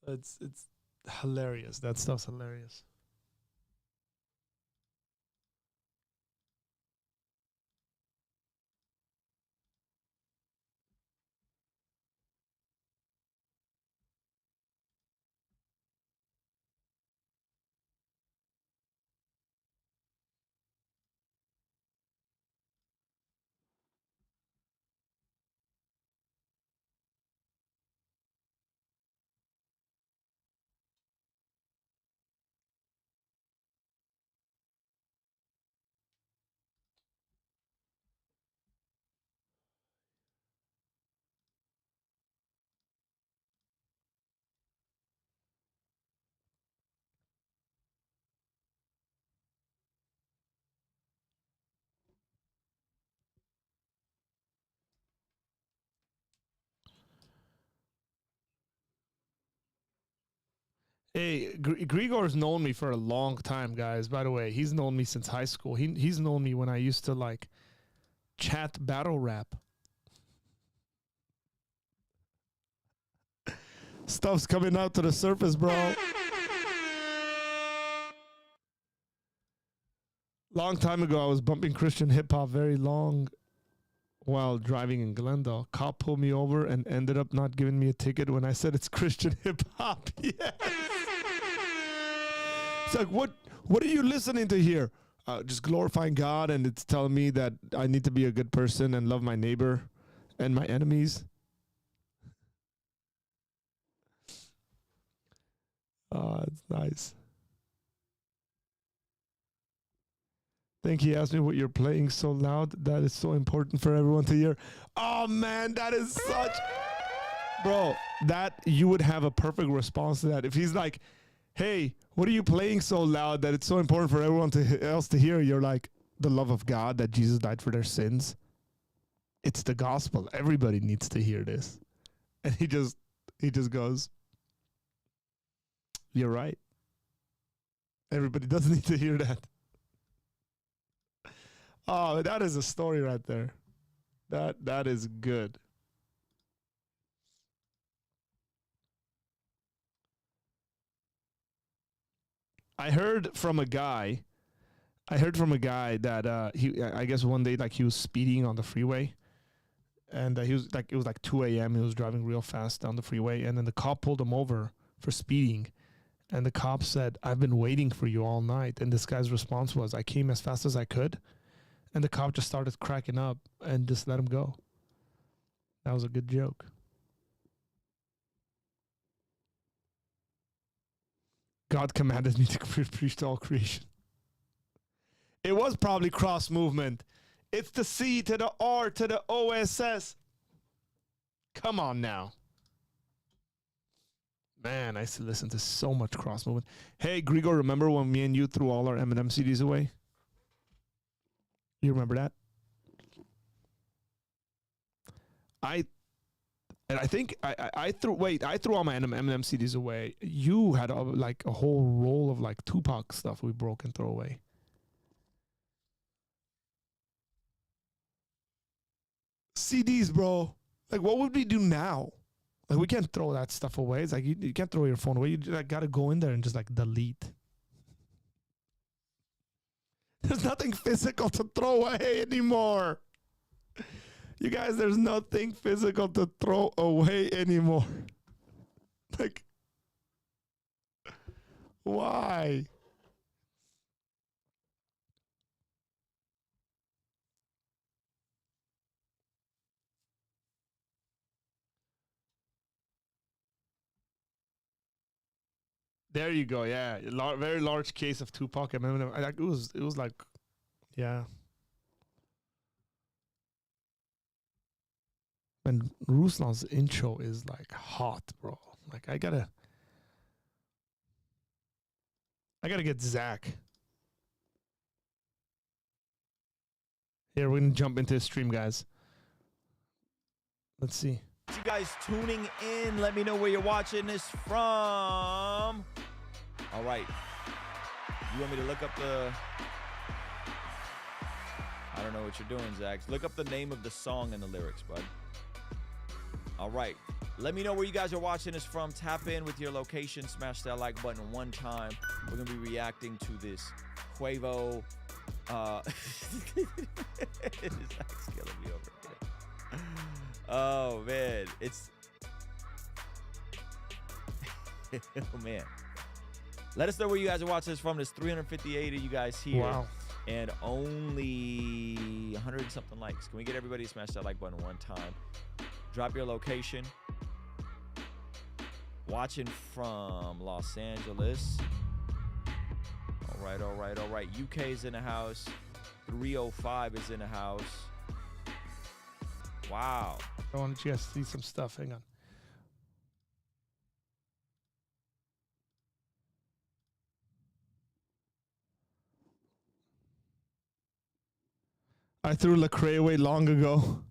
So it's hilarious. That stuff's hilarious. Hey, Grigor's known me for a long time, guys. By the way, he's known me since high school. He's known me when I used to like chat battle rap. Stuff's coming out to the surface, bro. Long time ago, I was bumping Christian hip hop very long while driving in Glendale. Cop pulled me over and ended up not giving me a ticket when I said it's Christian hip hop. Yeah. It's like, what are you listening to here? Just glorifying God, and it's telling me that I need to be a good person and love my neighbor and my enemies. It's nice. I think he asked me what you're playing so loud. That is so important for everyone to hear. Oh, man, that is such... Bro, that you would have a perfect response to that. If he's like, hey, what are you playing so loud that it's so important for everyone else to hear? You're like, the love of God, that Jesus died for their sins. It's the gospel. Everybody needs to hear this. And he just goes, you're right. Everybody does need to hear that. Oh, that is a story right there. That is good. I heard from a guy that I guess one day, like, he was speeding on the freeway, and he was like, it was like 2 a.m. He was driving real fast down the freeway, and then the cop pulled him over for speeding, and the cop said, "I've been waiting for you all night." And this guy's response was, "I came as fast as I could." And the cop just started cracking up and just let him go. That was a good joke. God commanded me to preach to all creation. It was probably cross movement. It's the C to the R to the OSS. Come on now. Man, I used to listen to so much cross movement. Hey, Grigor, remember when me and you threw all our Eminem CDs away? You remember that? I think I threw all my Eminem CDs away. You had like a whole roll of like Tupac stuff we broke and throw away. CDs, bro. Like, what would we do now? Like, we can't throw that stuff away. It's like you can't throw your phone away. You just, like, gotta go in there and just like delete. There's nothing physical to throw away anymore. You guys, there's nothing physical to throw away anymore. Like, why? There you go. Yeah, very large case of Tupac and Eminem. Like, it was like, yeah. And Ruslan's intro is like hot, bro. Like, I gotta get Zach. Here, we're gonna jump into the stream, guys. Let's see. You guys tuning in, let me know where you're watching this from. All right. You want me to look up the... I don't know what you're doing, Zach. Look up the name of the song and the lyrics, bud. All right. Let me know where you guys are watching this from. Tap in with your location. Smash that like button one time. We're going to be reacting to this Quavo. Zach's killing me over here. Oh, man. It's... oh, man. Let us know where you guys are watching this from. There's 358 of you guys here. Wow. And only 100 and something likes. Can we get everybody to smash that like button one time? Drop your location. Watching from Los Angeles. All right, all right, all right. UK is in the house. 305 is in the house. Wow. I wanted you guys to see some stuff. Hang on. I threw Lecrae away long ago.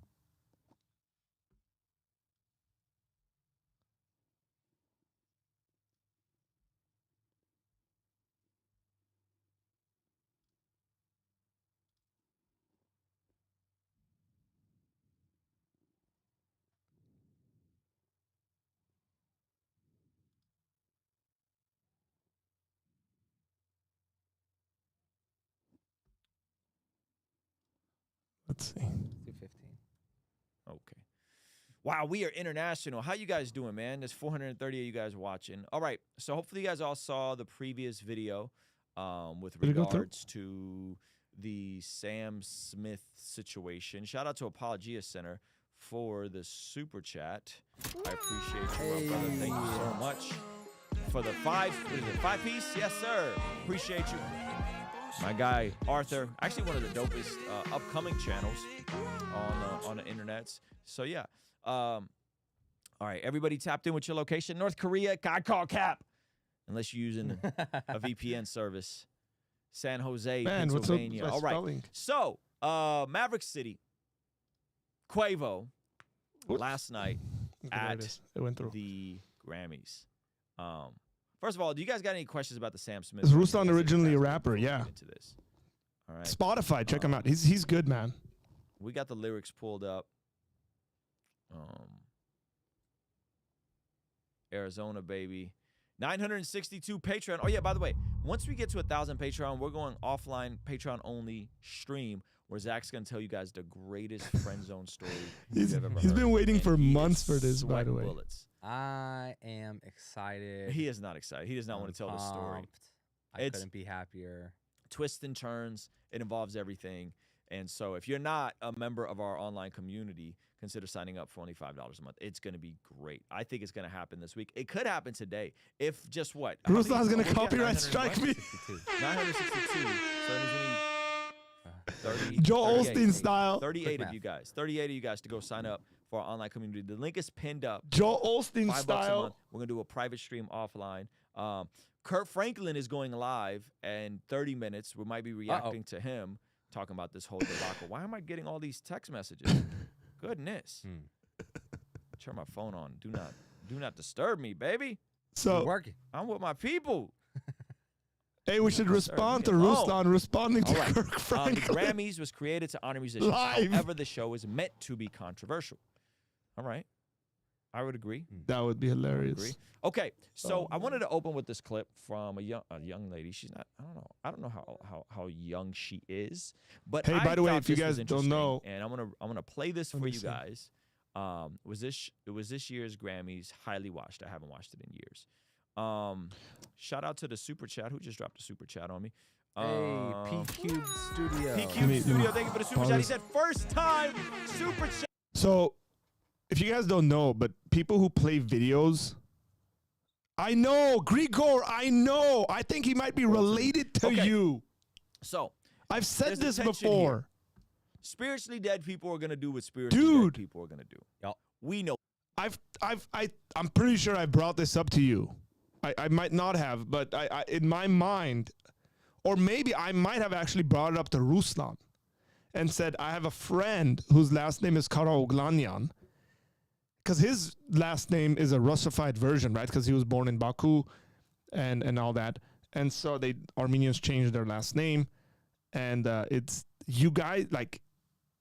Let's see. 215. Okay. Wow, we are international. How you guys doing, man? There's 430 of you guys watching. All right, so hopefully you guys all saw the previous video with Did it go through? regards to the Sam Smith situation. Shout out to Apologia Center for the super chat. I appreciate you, my brother. Thank you so much for the five piece? Yes, sir. Appreciate you. My guy Arthur, actually one of the dopest upcoming channels on the internets. So yeah. All right, everybody tapped in with your location. North Korea, God call cap. Unless you're using a VPN service. San Jose, Man, Pennsylvania. what's up? All right. Spelling? So, Maverick City, Quavo, last night Okay, there at it is. It went through. the Grammys. First of all, do you guys got any questions about the Sam Smith? Is Ruslan originally a rapper? Yeah. Into this. All right. Spotify, check him out. He's good, man. We got the lyrics pulled up. Arizona, baby. 962 Patreon. Oh, yeah, by the way, once we get to 1,000 Patreon, we're going offline, Patreon-only stream where Zach's going to tell you guys the greatest friend zone story you've ever heard. He's been waiting And for he months is for this, by the sweating way. bullets. I am excited. He is not excited. He does not want to tell the story. Pumped. I It's- couldn't be happier. Twists and turns. It involves everything. And so if you're not a member of our online community, consider signing up for only $5 a month. It's going to be great. I think it's going to happen this week. It could happen today. If just what? How many- Ruslan's going what to we got? copyright 900 strike what? me. 62. 962. So there's only 30, Joel 38. Osteen style. 38 Quick of math. you guys. 38 of you guys to go sign up for our online community. The link is pinned up. Joel Osteen $5 a style. month. We're going to do a private stream offline. Kurt Franklin is going live in 30 minutes. We might be reacting to him talking about this whole debacle. Why am I getting all these text messages? Goodness. Turn my phone on. Do not disturb me, baby. So, Working. I'm with my people. hey, we should respond to me alone. Ruslan responding to All right. Kirk The Franklin. Grammys was created to honor musicians. Live. However, the show is meant to be controversial. All right. I would agree. That would be Agree. hilarious. Okay, so Oh, I wanted to open with this clip from a young lady. She's not. I don't know how young she is. But Hey, I by the way, thought if you this was guys don't interesting, know- and I'm gonna play this Let for me you see. guys. It was this year's Grammys. Highly watched. I haven't watched it in years. Shout out to the super chat who just dropped a super chat on me. Hey, P Cube Studio. P Cube Let me Studio, thank you for the super pause chat. He this. said first time super chat. So, if you guys don't know, but people who play videos, I know, Grigor, I know. I think he might be related to Okay. you. So I've said There's this a tension before. here. Spiritually dead people are gonna do what spiritually Dude. dead people are gonna do. Yup. We know. I'm pretty sure I brought this up to you. I might not have, but I in my mind, or maybe I might have actually brought it up to Ruslan and said, I have a friend whose last name is Karaoglanyan, because his last name is a Russified version, right? Because he was born in Baku and all that. And so Armenians changed their last name. And it's you guys, like,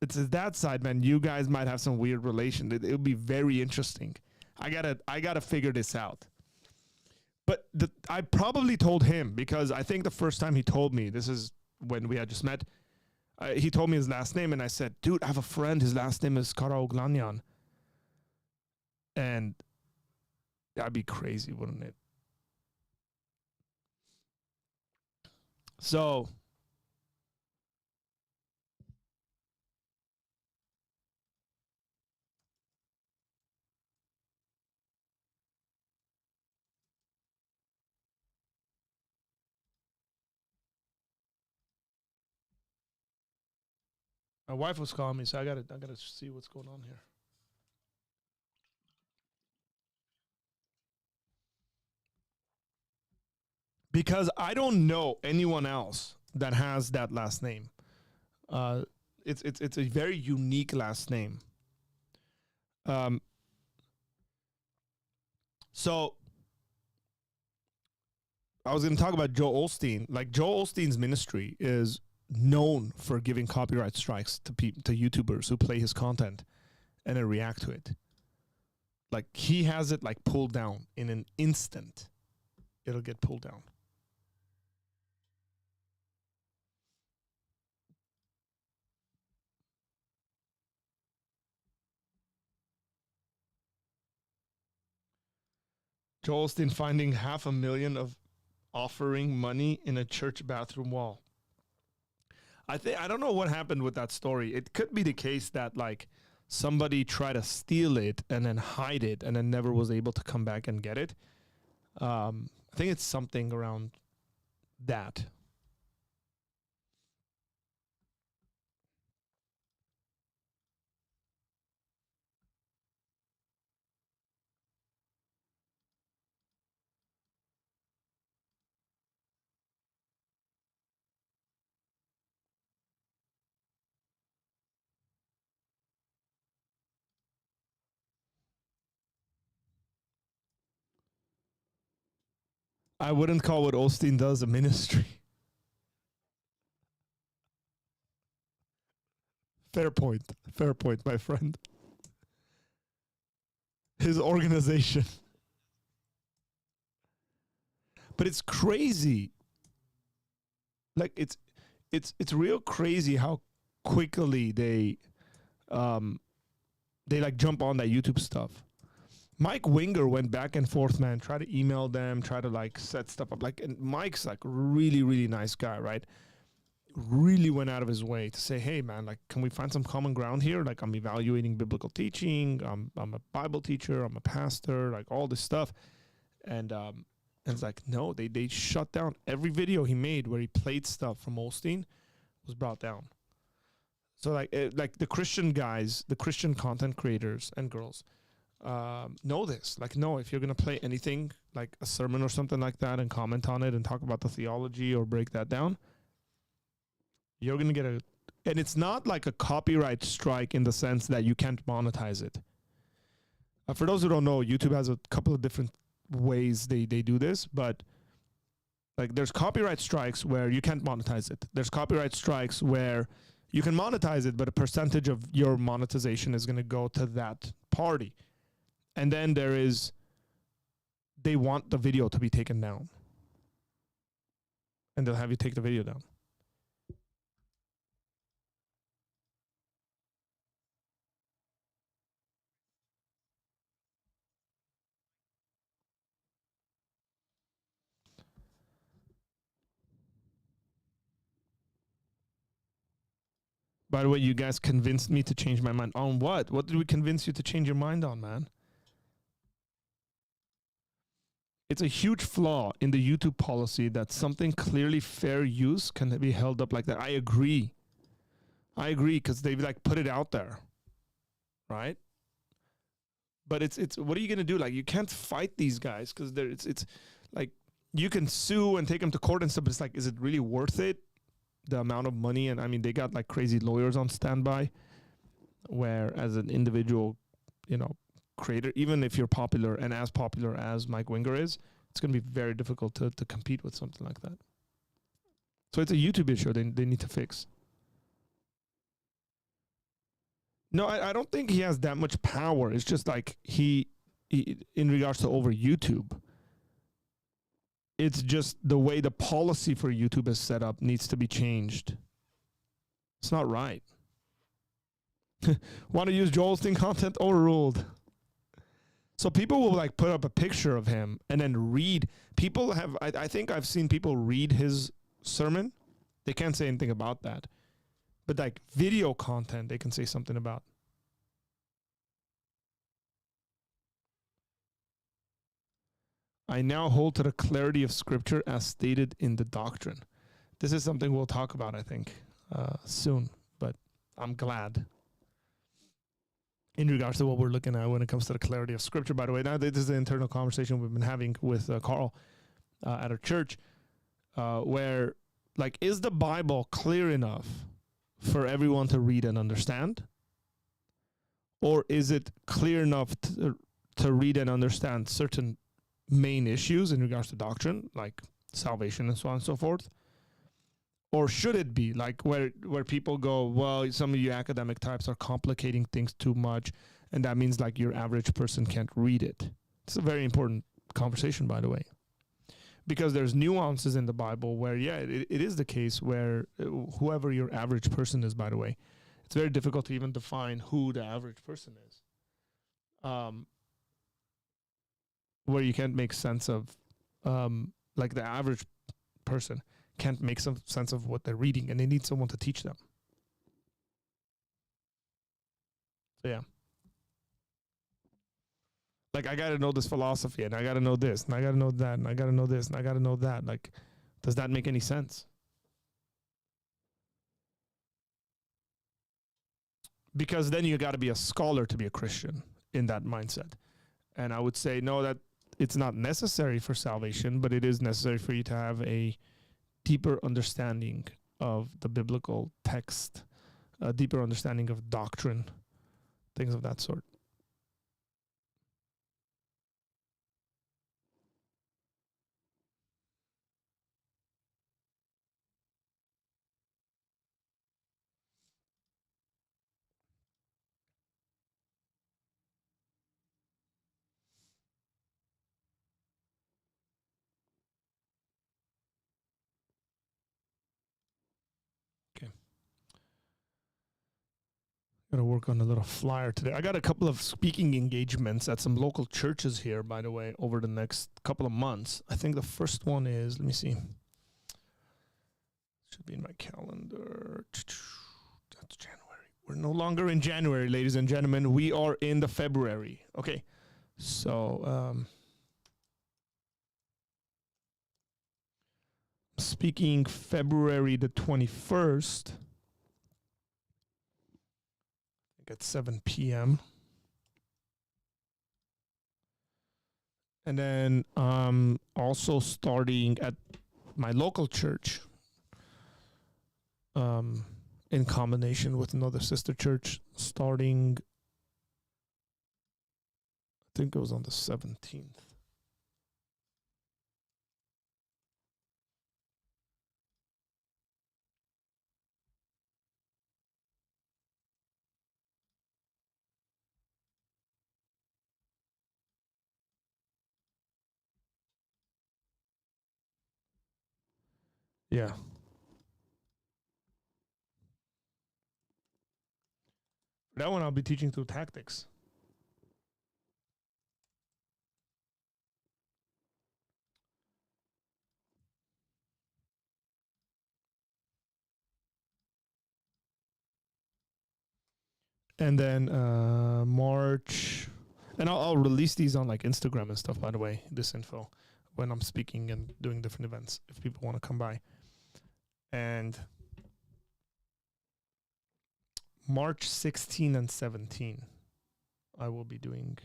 it's that side, man. You guys might have some weird relation. It would be very interesting. I gotta figure this out. But I probably told him, because I think the first time he told me, this is when we had just met, he told me his last name, and I said, dude, I have a friend, his last name is Karaoglanyan. And that'd be crazy, wouldn't it? So my wife was calling me, so I gotta see what's going on here. Because I don't know anyone else that has that last name. It's a very unique last name. So I was going to talk about Joel Osteen. Like, Joel Osteen's ministry is known for giving copyright strikes to YouTubers who play his content and then react to it. Like, he has it like pulled down in an instant. It'll get pulled down. Joel Osteen finding $500,000 of offering money in a church bathroom wall. I don't know what happened with that story. It could be the case that like somebody tried to steal it and then hide it and then never was able to come back and get it. I think it's something around that. I wouldn't call what Osteen does a ministry. Fair point, my friend. His organization. But it's crazy. Like it's real crazy how quickly they like jump on that YouTube stuff. Mike Winger went back and forth, man, try to email them, try to like set stuff up. Like, and Mike's like really, really nice guy, right? Really went out of his way to say, hey man, like, can we find some common ground here? Like, I'm evaluating biblical teaching. I'm a Bible teacher. I'm a pastor, like all this stuff. And it's like, no, they shut down every video he made where he played stuff from Osteen was brought down. So like the Christian guys, the Christian content creators and girls know this. Like, no, if you're going to play anything like a sermon or something like that and comment on it and talk about the theology or break that down, you're going to get and it's not like a copyright strike in the sense that you can't monetize it. For those who don't know, YouTube has a couple of different ways they do this, but like there's copyright strikes where you can't monetize it. There's copyright strikes where you can monetize it, but a percentage of your monetization is going to go to that party. And then they want the video to be taken down. And they'll have you take the video down. By the way, you guys convinced me to change my mind. On what? What did we convince you to change your mind on, man? It's a huge flaw in the YouTube policy that something clearly fair use can be held up like that. I agree, because they've like put it out there, right? But it's what are you gonna do? Like, you can't fight these guys because it's like you can sue and take them to court and stuff. But it's like, is it really worth it? The amount of money, and I mean, they got like crazy lawyers on standby. Where as an individual, creator, even if you're popular and as popular as Mike Winger is, it's going to be very difficult to compete with something like that. So it's a YouTube issue they need to fix. No, I don't think he has that much power. It's just like he in regards to over YouTube, it's just the way the policy for YouTube is set up needs to be changed. It's not right. Want to use Joel Osteen content? Overruled. So people will like put up a picture of him and then read. People have, I think I've seen people read his sermon. They can't say anything about that. But like video content, they can say something about. I now hold to the clarity of Scripture as stated in the doctrine. This is something we'll talk about, I think, soon. But I'm glad. In regards to what we're looking at when it comes to the clarity of Scripture, by the way. Now, this is the internal conversation we've been having with Carl at our church, where, like, is the Bible clear enough for everyone to read and understand? Or is it clear enough to read and understand certain main issues in regards to doctrine, like salvation and so on and so forth? Or should it be like where people go, well, some of you academic types are complicating things too much, and that means like your average person can't read it? It's a very important conversation, by the way, because there's nuances in the Bible where, yeah, it is the case where whoever your average person is, by the way, it's very difficult to even define who the average person is. where you can't make sense of, like the average person can't make some sense of what they're reading, and they need someone to teach them. So yeah. Like, I got to know this philosophy, and I got to know this, and I got to know that, and I got to know this, and I got to know that. Like, does that make any sense? Because then you got to be a scholar to be a Christian in that mindset. And I would say, no, that it's not necessary for salvation, but it is necessary for you to have a deeper understanding of the biblical text, a deeper understanding of doctrine, things of that sort. Got to work on a little flyer today. I got a couple of speaking engagements at some local churches here, by the way, over the next couple of months. I think the first one is, let me see. Should be in my calendar. That's January. We're no longer in January, ladies and gentlemen. We are in the February. Okay. So, speaking February the 21st. At 7 p.m. And then also starting at my local church in combination with another sister church starting, I think it was on the 17th. Yeah. That one I'll be teaching through tactics. And then March, and I'll release these on like Instagram and stuff, by the way, this info, when I'm speaking and doing different events, if people want to come by. And March 16 and 17, I will be doing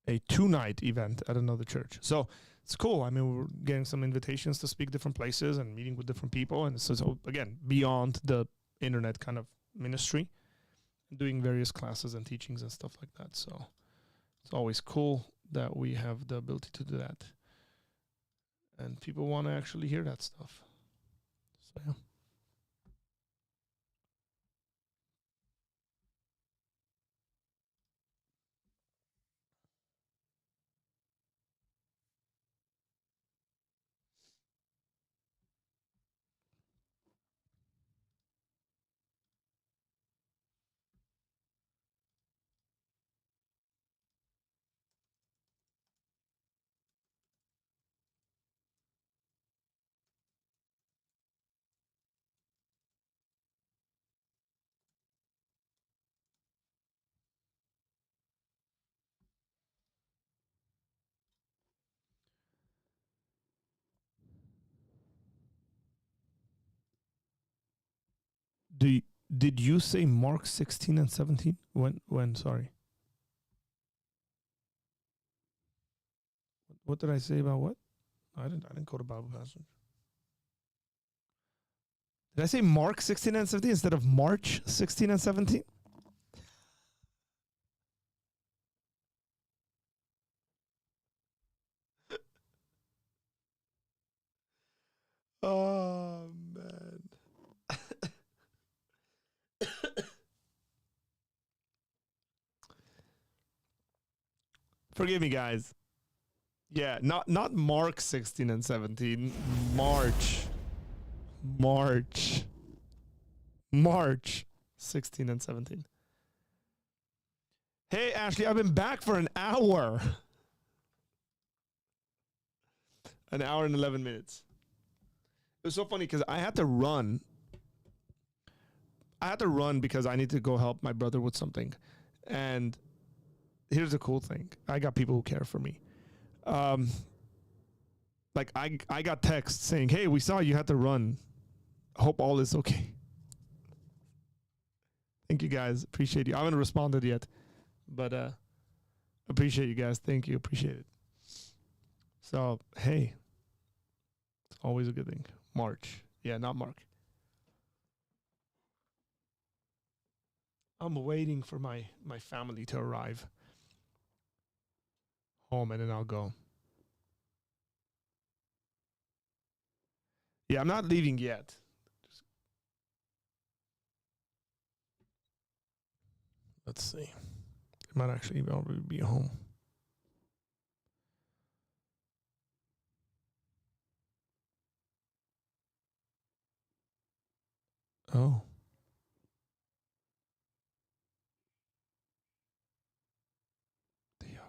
a 2-night event at another church. So it's cool. I mean, we're getting some invitations to speak different places and meeting with different people. And so again, beyond the internet kind of ministry, doing various classes and teachings and stuff like that. So it's always cool that we have the ability to do that. And people want to actually hear that stuff. So yeah. Did you say Mark 16 and 17? When? Sorry. What did I say about what? I didn't go to Bible passage. Did I say Mark 16 and 17 instead of March 16 and 17? Oh, man. Forgive me, guys. Yeah, not Mark 16 and 17. March 16 and 17. Hey, Ashley, I've been back for an hour. An hour and 11 minutes. It was so funny because I had to run. Because I need to go help my brother with something. And here's the cool thing. I got people who care for me. Like I got texts saying, hey, we saw you had to run. Hope all is okay. Thank you guys. Appreciate you. I haven't responded yet, but appreciate you guys. Thank you. Appreciate it. So, hey, it's always a good thing. March. Yeah, not Mark. I'm waiting for my family to arrive home, and then I'll go. Yeah, I'm not leaving yet. Let's see. It might actually already be home. Oh. They are.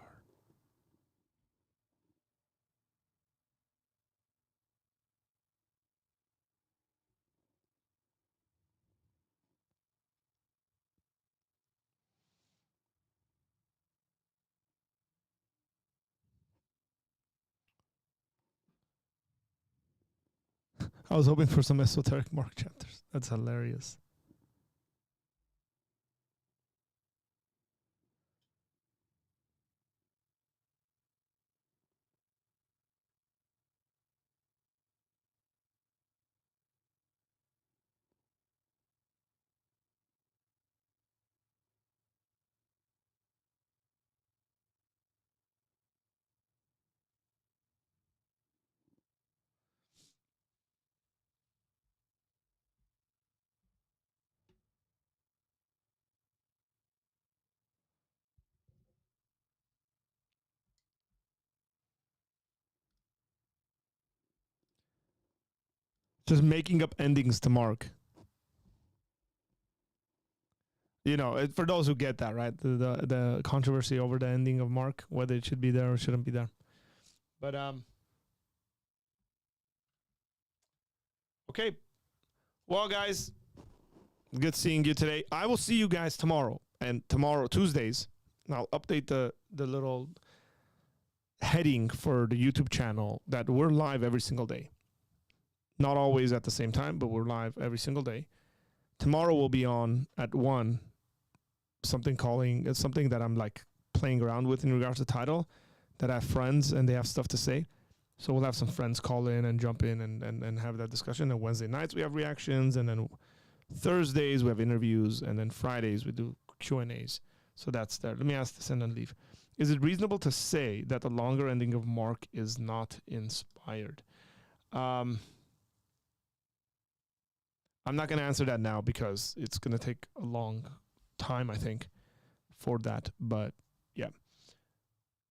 I was hoping for some esoteric Mark chapters. That's hilarious. Just making up endings to Mark. You know, for those who get that, right? The controversy over the ending of Mark, whether it should be there or shouldn't be there. But okay. Well, guys, good seeing you today. I will see you guys tomorrow. And tomorrow, Tuesdays, and I'll update the little heading for the YouTube channel that we're live every single day. Not always at the same time, but we're live every single day. Tomorrow we'll be on at 1. Something that I'm like playing around with in regards to title, that I have friends and they have stuff to say. So we'll have some friends call in and jump in and have that discussion. And Wednesday nights we have reactions, and then Thursdays we have interviews, and then Fridays we do Q&As. So that's there. Let me ask this and then leave. Is it reasonable to say that the longer ending of Mark is not inspired? I'm not going to answer that now because it's going to take a long time, I think, for that. But yeah,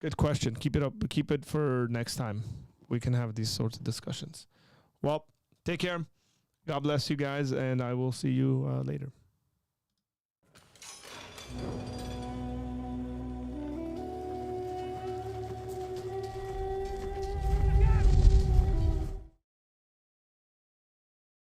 good question. Keep it up. Keep it for next time. We can have these sorts of discussions. Well, take care. God bless you guys, and I will see you later.